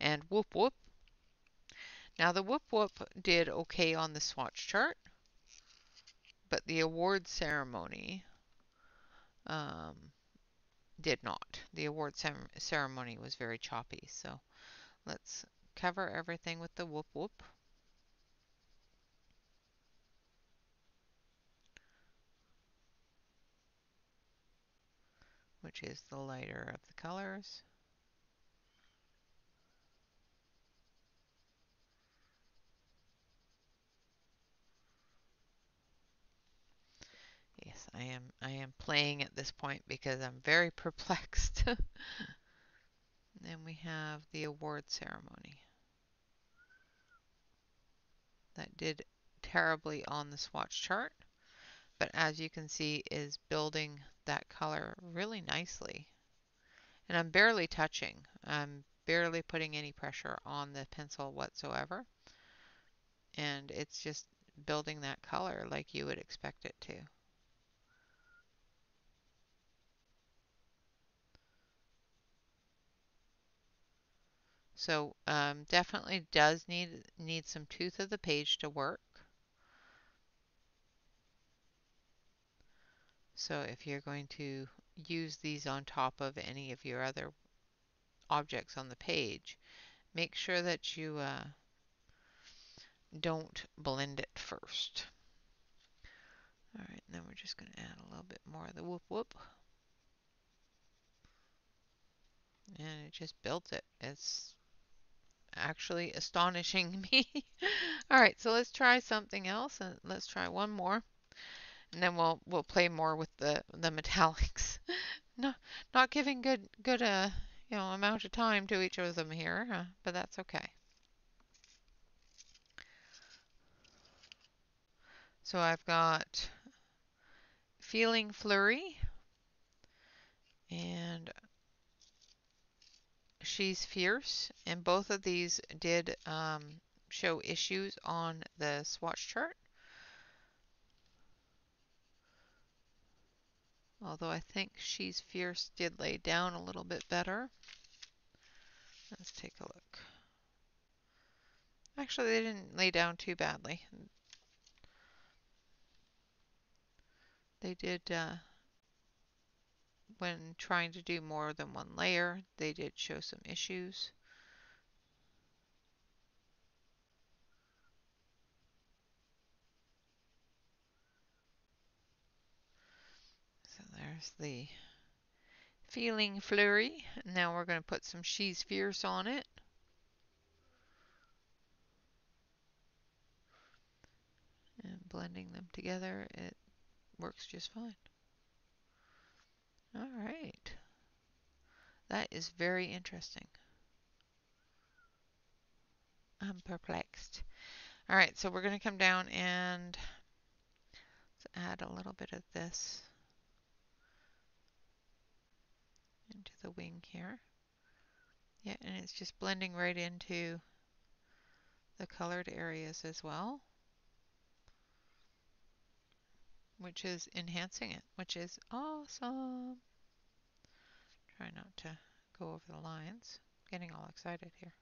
and whoop whoop. Now the whoop whoop did okay on the swatch chart, but the award ceremony did not. The award ceremony was very choppy. So let's cover everything with the whoop whoop. Which is the lighter of the colors. I am playing at this point because I'm very perplexed. Then we have the award ceremony. That did terribly on the swatch chart, but as you can see is building that color really nicely. And I'm barely touching. I'm barely putting any pressure on the pencil whatsoever. And it's just building that color like you would expect it to. So definitely does need some tooth of the page to work. So if you're going to use these on top of any of your other objects on the page, make sure that you don't blend it first. All right, and then we're just going to add a little bit more of the whoop whoop. And it just built it. It's actually astonishing me. All right, so let's try something else, and let's try one more, and then we'll play more with the metallics. Not giving good amount of time to each of them here, but that's okay. So I've got Feeling Flurry and She's Fierce, and both of these did show issues on the swatch chart. Although I think She's Fierce did lay down a little bit better. Let's take a look. Actually, they didn't lay down too badly. They did, when trying to do more than one layer, they did show some issues. So there's the Feeling Flurry. Now we're going to put some She's Fierce on it. And blending them together, it works just fine. All right. That is very interesting. I'm perplexed. All right, so we're going to come down and add a little bit of this into the wing here. Yeah, and it's just blending right into the colored areas as well, which is enhancing it, which is awesome. Try not to go over the lines. Getting all excited here.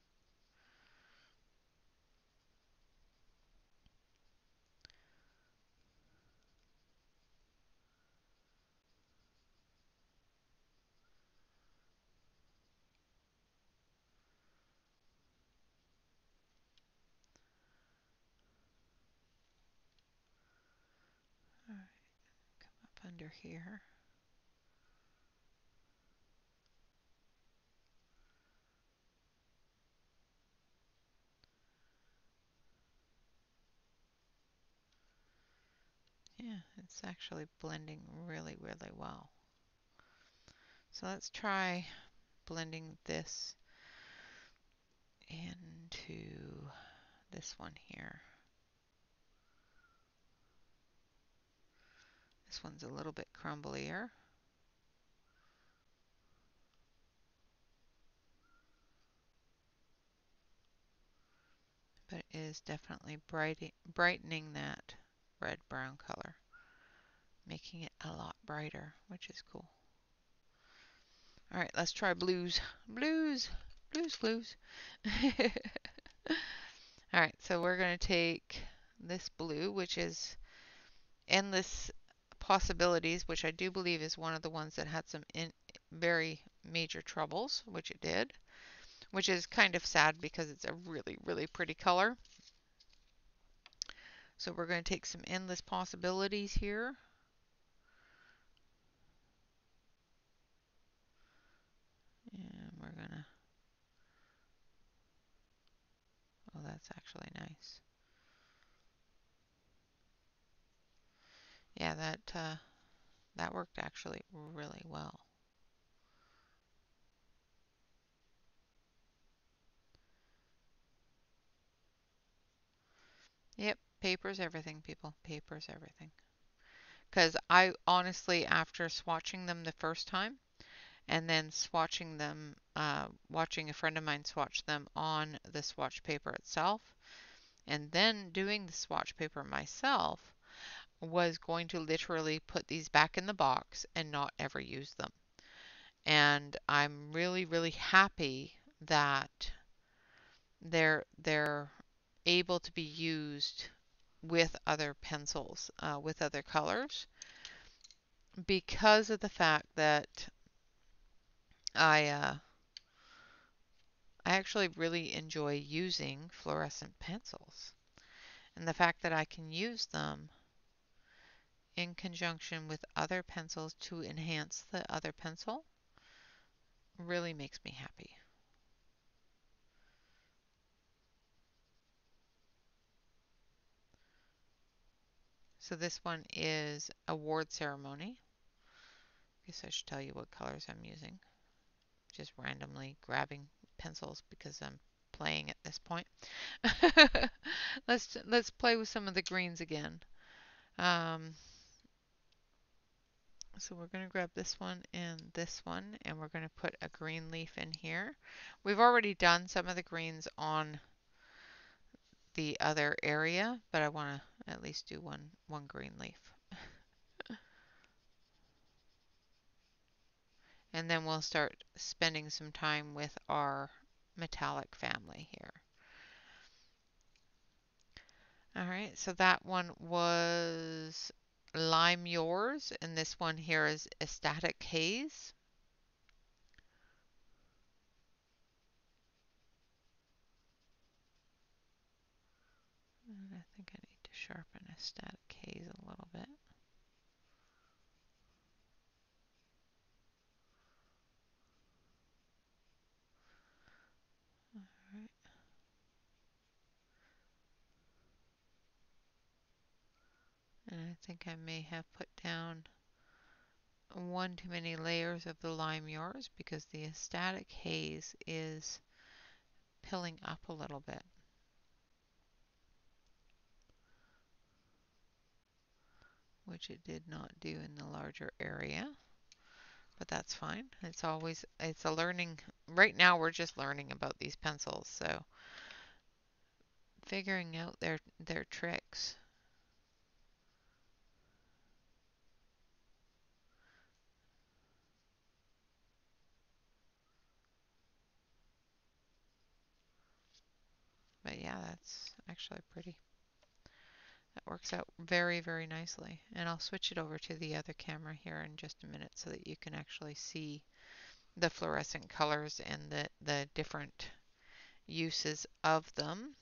All right, come up under here. Yeah, it's actually blending really, really well. So let's try blending this into this one here. This one's a little bit crumblier. But it is definitely brightening that red-brown color, making it a lot brighter, which is cool. All right, let's try blues. Blues, blues, blues. All right, so we're going to take this blue, which is Endless Possibilities, which I do believe is one of the ones that had some very major troubles, which it did, which is kind of sad because it's a really, really pretty color. So we're going to take some Endless Possibilities here. And we're going to, oh, that's actually nice. Yeah, that That worked actually really well. Yep, paper's everything, people. Paper's everything. Because I honestly, after swatching them the first time and then swatching them, watching a friend of mine swatch them on the swatch paper itself, and then doing the swatch paper myself, was going to literally put these back in the box and not ever use them. And I'm really, really happy that they're able to be used with other pencils, with other colors, because of the fact that I I actually really enjoy using fluorescent pencils. And the fact that I can use them in conjunction with other pencils to enhance the other pencil really makes me happy. So this one is award ceremony. I guess I should tell you what colors I'm using. Just randomly grabbing pencils because I'm playing at this point. Let's play with some of the greens again. Um, so we're going to grab this one and we're going to put a green leaf in here. We've already done some of the greens on the other area, but I want to at least do one green leaf. And then we'll start spending some time with our metallic family here. All right, so that one was Lime Yours, and this one here is Ecstatic Haze. And I think I need to sharpen Ecstatic Haze a little bit. All right. And I think I may have put down one too many layers of the Lime Yours because the Ecstatic Haze is pilling up a little bit. Which it did not do in the larger area, but that's fine. It's a learning. Right now we're just learning about these pencils, so figuring out their tricks. But yeah, that's actually pretty. That works out very, very nicely. And I'll switch it over to the other camera here in just a minute so that you can actually see the fluorescent colors and the different uses of them.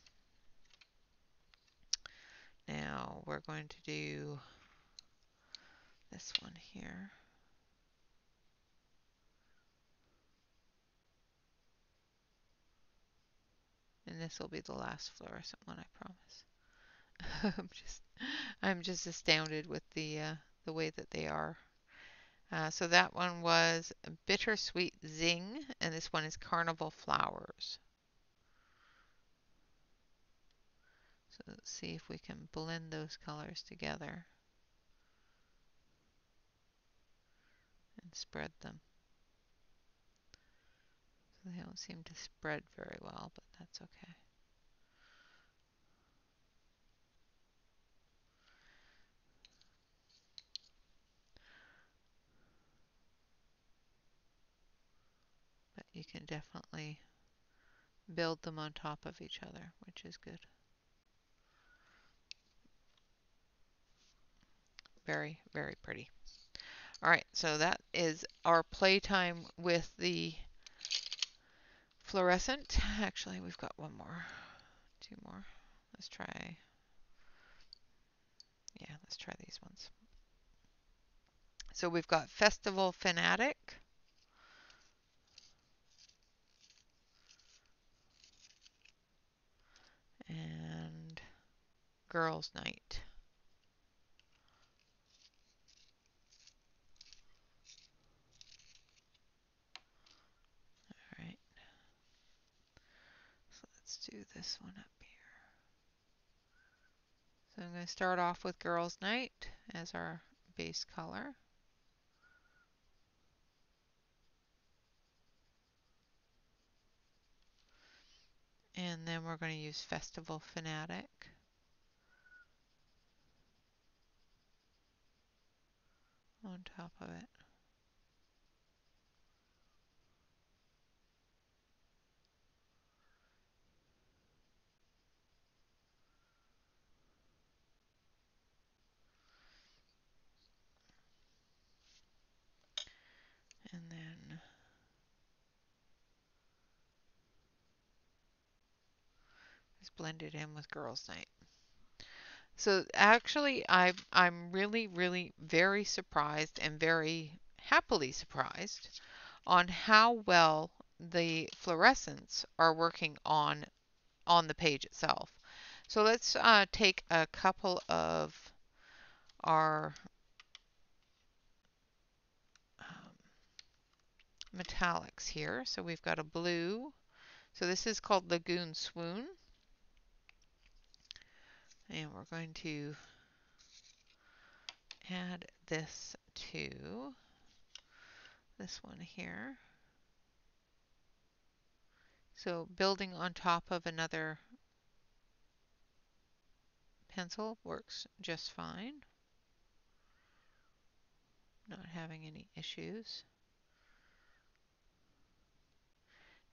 Now we're going to do this one here. And this will be the last fluorescent one, I promise. I'm just astounded with the way that they are. So that one was Bittersweet Zing, and this one is Carnival Flowers. So let's see if we can blend those colors together and spread them. So they don't seem to spread very well, but that's okay. But you can definitely build them on top of each other, which is good. Very, very pretty. All right, so that is our playtime with the fluorescent. Actually, we've got one more, two more. Let's try, yeah, let's try these ones. So we've got Festival Fanatic. And Girls Night. let's do this one up here. So I'm going to start off with Girls Night as our base color. And then we're going to use Festival Fanatic. On top of it. And then just blend it in with Girls Night. So actually, I'm really very surprised and very happily surprised on how well the fluorescents are working on the page itself. So let's take a couple of our metallics here. So we've got a blue. So this is called Lagoon Swoon. And we're going to add this to this one here. So building on top of another pencil works just fine. Not having any issues.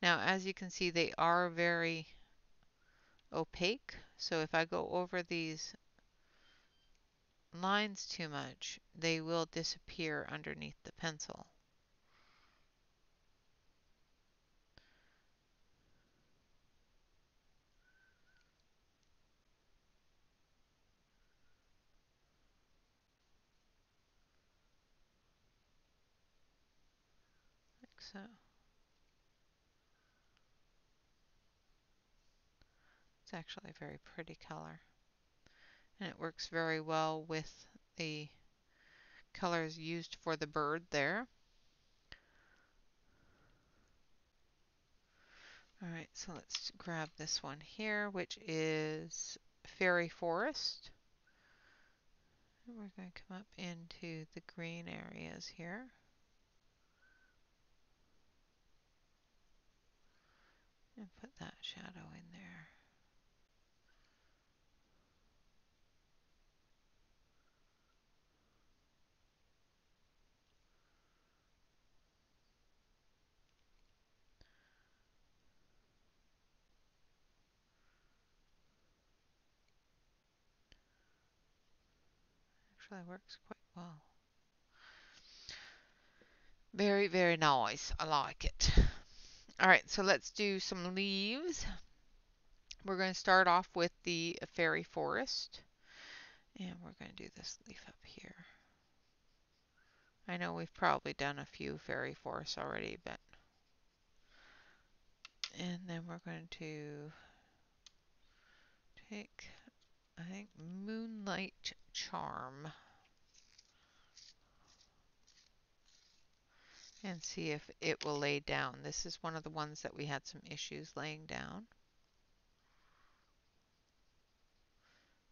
Now, as you can see, they are very opaque. So if I go over these lines too much, they will disappear underneath the pencil. Like so. It's actually a very pretty color. And it works very well with the colors used for the bird there. Alright, so let's grab this one here, which is Fairy Forest. And we're going to come up into the green areas here. And put that shadow in there. Actually works quite well. Very nice. I like it. Alright, so let's do some leaves. We're going to start off with the Fairy Forest. And we're going to do this leaf up here. I know we've probably done a few Fairy Forests already, but... And then we're going to take, I think, Moonlight Charm. And see if it will lay down. This is one of the ones that we had some issues laying down.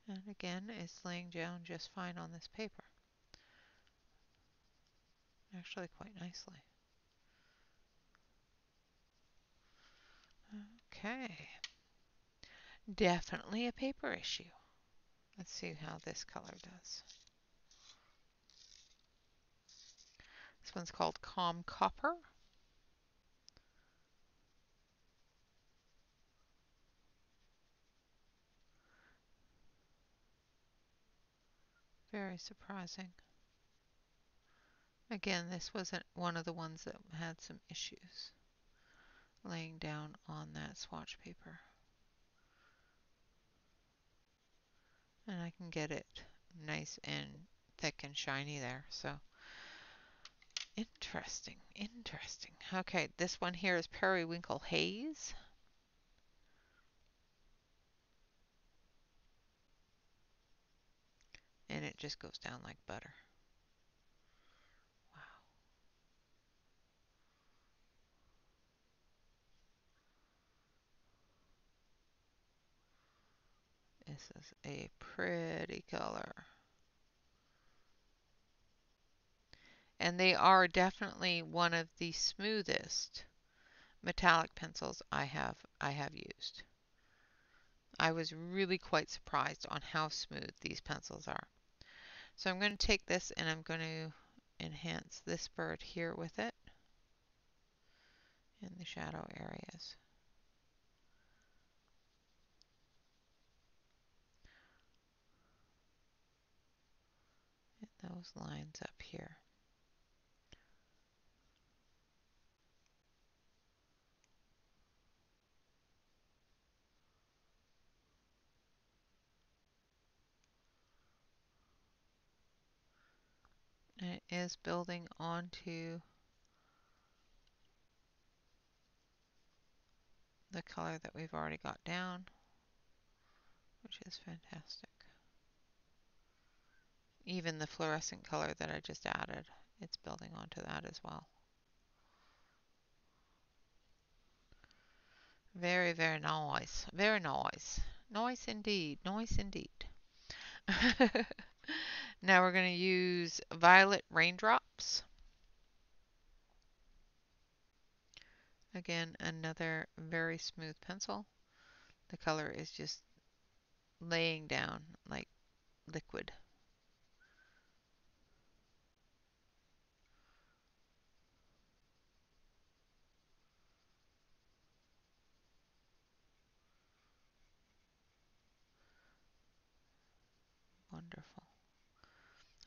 And again, it's laying down just fine on this paper. Actually quite nicely. Okay. Definitely a paper issue. Let's see how this color does. This one's called Calm Copper. Very surprising. Again, this wasn't one of the ones that had some issues laying down on that swatch paper. And I can get it nice and thick and shiny there. So interesting. Okay, this one here is Periwinkle Haze. And it just goes down like butter. Wow. This is a pretty color. And they are definitely one of the smoothest metallic pencils I have used. I was really quite surprised on how smooth these pencils are. So I'm going to take this and I'm going to enhance this bird here with it in the shadow areas. And those lines up here. And it is building onto the color that we've already got down, which is fantastic. Even the fluorescent color that I just added, it's building onto that as well. Very, very nice. Very nice. Nice indeed. Nice indeed. Now we're going to use Violet Raindrops. Again, another very smooth pencil. The color is just laying down like liquid. Wonderful.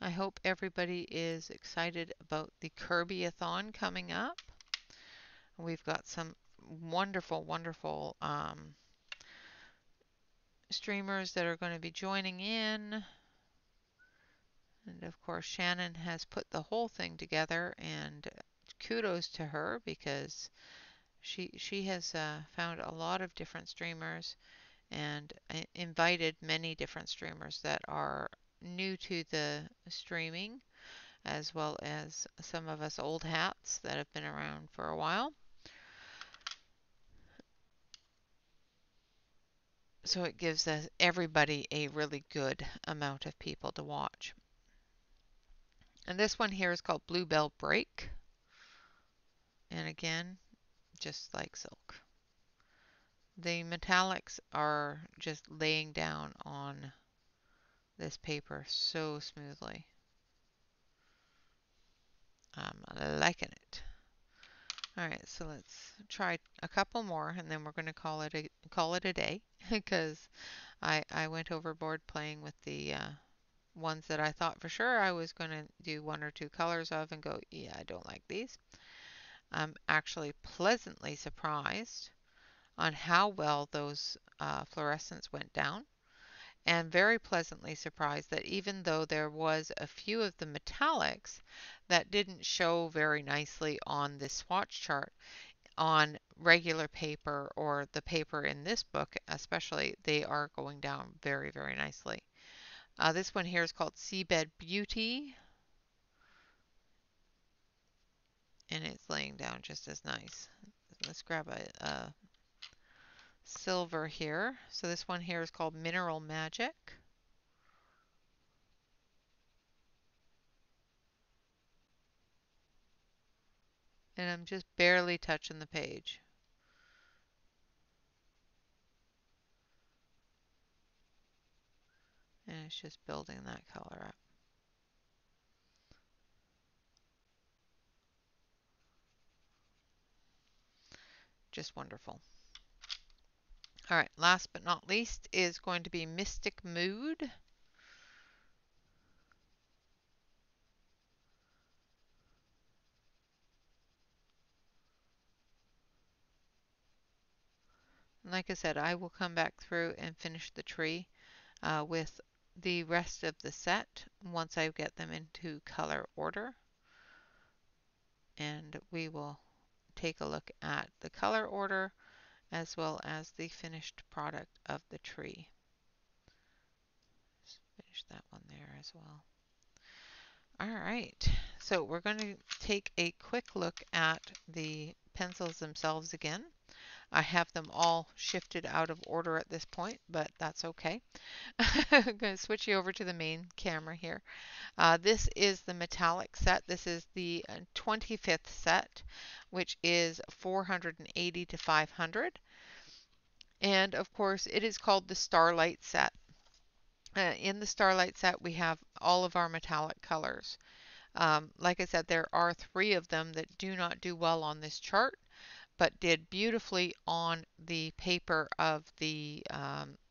I hope everybody is excited about the Kirby-a-thon coming up. We've got some wonderful, wonderful streamers that are going to be joining in. And of course, Shannon has put the whole thing together, and kudos to her because she has found a lot of different streamers and invited many different streamers that are new to the streaming, as well as some of us old hats that have been around for a while. So it gives us everybody a really good amount of people to watch. And this one here is called Bluebell Break. And again, just like silk. The metallics are just laying down on this paper so smoothly. I'm liking it. Alright, so let's try a couple more and then we're going to call it a day because I went overboard playing with the ones that I thought for sure I was going to do one or two colors of and go, yeah, I don't like these. I'm actually pleasantly surprised on how well those fluorescents went down, and very pleasantly surprised that even though there was a few of the metallics that didn't show very nicely on this swatch chart, on regular paper or the paper in this book especially, they are going down very, very nicely. This one here is called Seabed Beauty, and it's laying down just as nice. Let's grab a silver here. So this one here is called Mineral Magic. And I'm just barely touching the page. And it's just building that color up. Just wonderful. All right, last but not least is going to be Mystic Mood. And like I said, I will come back through and finish the tree with the rest of the set once I get them into color order. And we will take a look at the color order as well as the finished product of the tree. Just finish that one there as well. All right, so we're going to take a quick look at the pencils themselves again. I have them all shifted out of order at this point, but that's okay. I'm going to switch you over to the main camera here. This is the metallic set. This is the 25th set, which is 480 to 500. And of course, it is called the Starlight set. In the Starlight set, we have all of our metallic colors. Like I said, there are 3 of them that do not do well on this chart, but did beautifully on the paper of the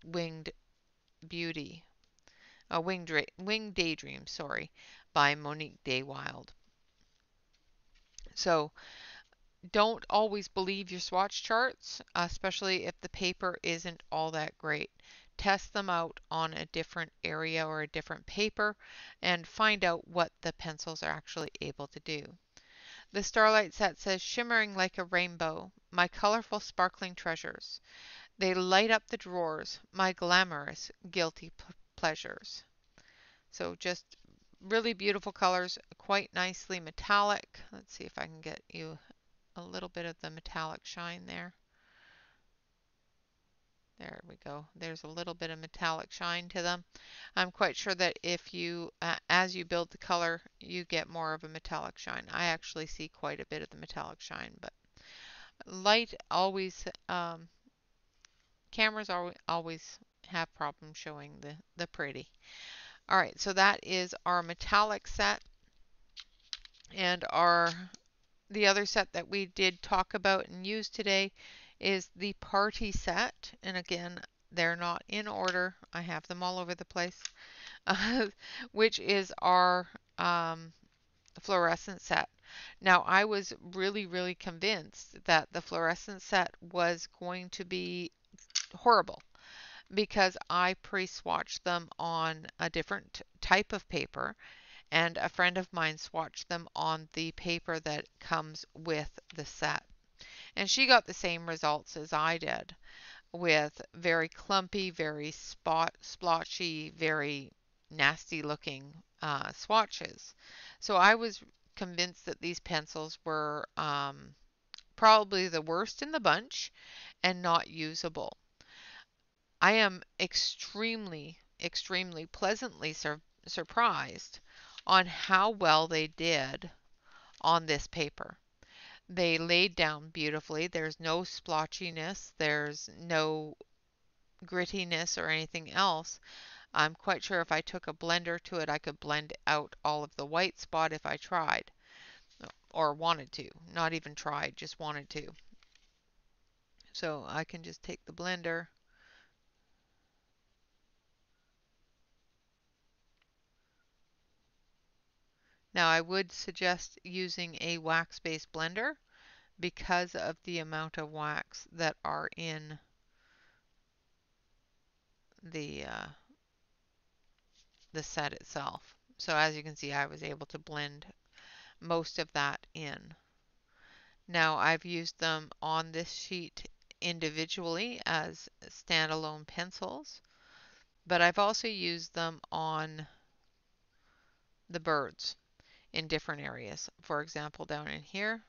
Winged Beauty, Winged Daydream, sorry, by Monique Daywild. So don't always believe your swatch charts, especially if the paper isn't all that great. Test them out on a different area or a different paper and find out what the pencils are actually able to do. The Starlight set says, shimmering like a rainbow, my colorful sparkling treasures. They light up the drawers, my glamorous guilty pleasures. So just really beautiful colors, quite nicely metallic. Let's see if I can get you a little bit of the metallic shine there. There we go. There's a little bit of metallic shine to them. I'm quite sure that if you, as you build the color, you get more of a metallic shine. I actually see quite a bit of the metallic shine, but light always, cameras always have problems showing the pretty. All right, so that is our metallic set, and the other set that we did talk about and use today is the party set. And again, they're not in order. I have them all over the place, which is our fluorescent set. Now, I was really, really convinced that the fluorescent set was going to be horrible because I pre-swatched them on a different type of paper, and a friend of mine swatched them on the paper that comes with the set. And she got the same results as I did, with very clumpy, very splotchy, very nasty looking swatches. So I was convinced that these pencils were probably the worst in the bunch and not usable. I am extremely, extremely pleasantly surprised on how well they did on this paper. They laid down beautifully. There's no splotchiness. There's no grittiness or anything else. I'm quite sure if I took a blender to it, I could blend out all of the white spot if I tried or wanted to. Not even tried, just wanted to. So I can just take the blender. Now I would suggest using a wax-based blender because of the amount of wax that are in the set itself. So as you can see, I was able to blend most of that in. Now I've used them on this sheet individually as standalone pencils, but I've also used them on the birds in different areas. For example, down in here,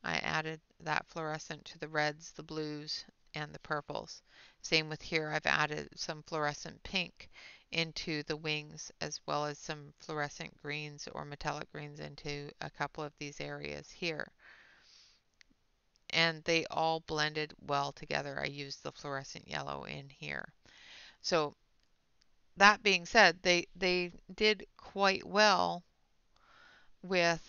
I added that fluorescent to the reds, the blues, and the purples. Same with here, I've added some fluorescent pink into the wings, as well as some fluorescent greens or metallic greens into a couple of these areas here. And they all blended well together. I used the fluorescent yellow in here. So that being said, they did quite well with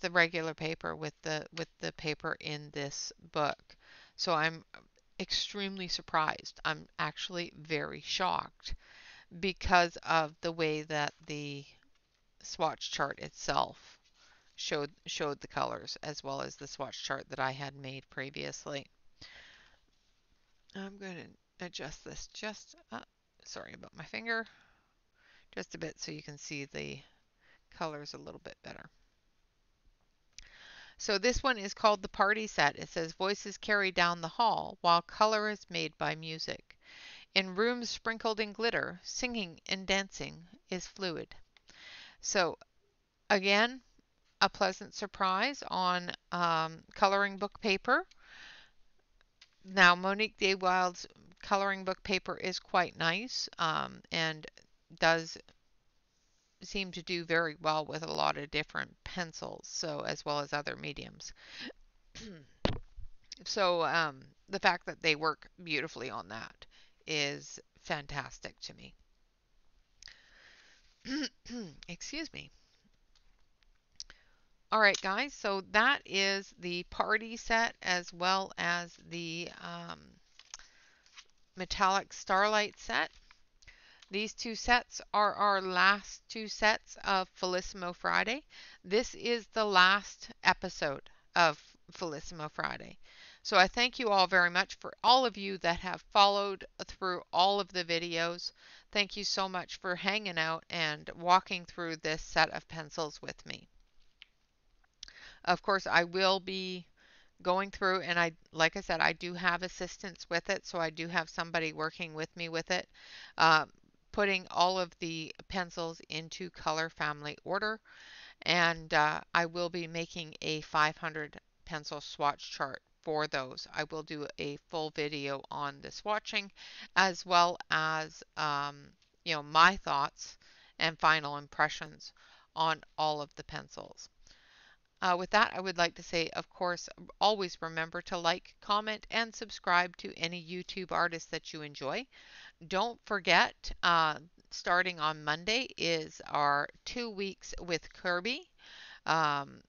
the regular paper, with the paper in this book. So I'm extremely surprised. I'm actually very shocked because of the way that the swatch chart itself showed the colors, as well as the swatch chart that I had made previously. I'm going to adjust this just, sorry about my finger, just a bit so you can see the colors a little bit better. So this one is called the party set. It says voices carry down the hall while color is made by music. In rooms sprinkled in glitter, singing and dancing is fluid. So again, a pleasant surprise on coloring book paper. Now, Monique Daywild's coloring book paper is quite nice, and does seem to do very well with a lot of different pencils, so as well as other mediums. So the fact that they work beautifully on that is fantastic to me. Excuse me. All right, guys, so that is the party set as well as the metallic Starlight set. These two sets are our last two sets of Felissimo Friday. This is the last episode of Felissimo Friday. So I thank you all very much for all of you that have followed through all of the videos. Thank you so much for hanging out and walking through this set of pencils with me. Of course, I will be going through, and like I said, I do have assistance with it, so I do have somebody working with me with it, uh, putting all of the pencils into color family order, and I will be making a 500 pencil swatch chart for those. I will do a full video on the swatching, as well as my thoughts and final impressions on all of the pencils. With that, I would like to say, of course, always remember to like, comment, and subscribe to any YouTube artist that you enjoy. Don't forget, starting on Monday is our 2 weeks with Kirby um,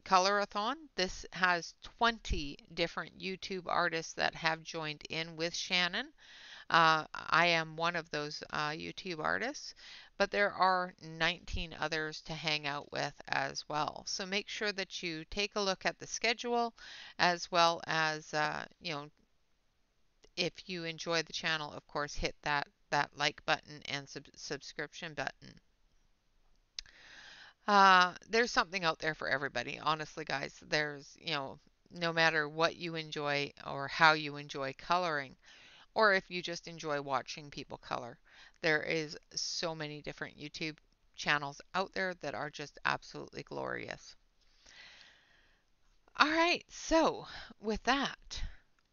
Colorathon. This has 20 different YouTube artists that have joined in with Shannon. I am one of those YouTube artists, but there are 19 others to hang out with as well. So make sure that you take a look at the schedule, as well as, if you enjoy the channel, of course, hit that like button and subscription button. There's something out there for everybody. Honestly, guys, no matter what you enjoy or how you enjoy coloring, or if you just enjoy watching people color. There is so many different YouTube channels out there that are just absolutely glorious. All right, so with that,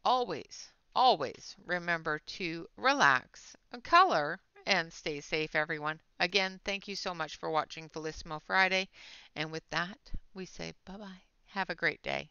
always remember to relax, color, and stay safe, everyone. Again, thank you so much for watching Felissimo Friday. And with that, we say bye-bye. Have a great day.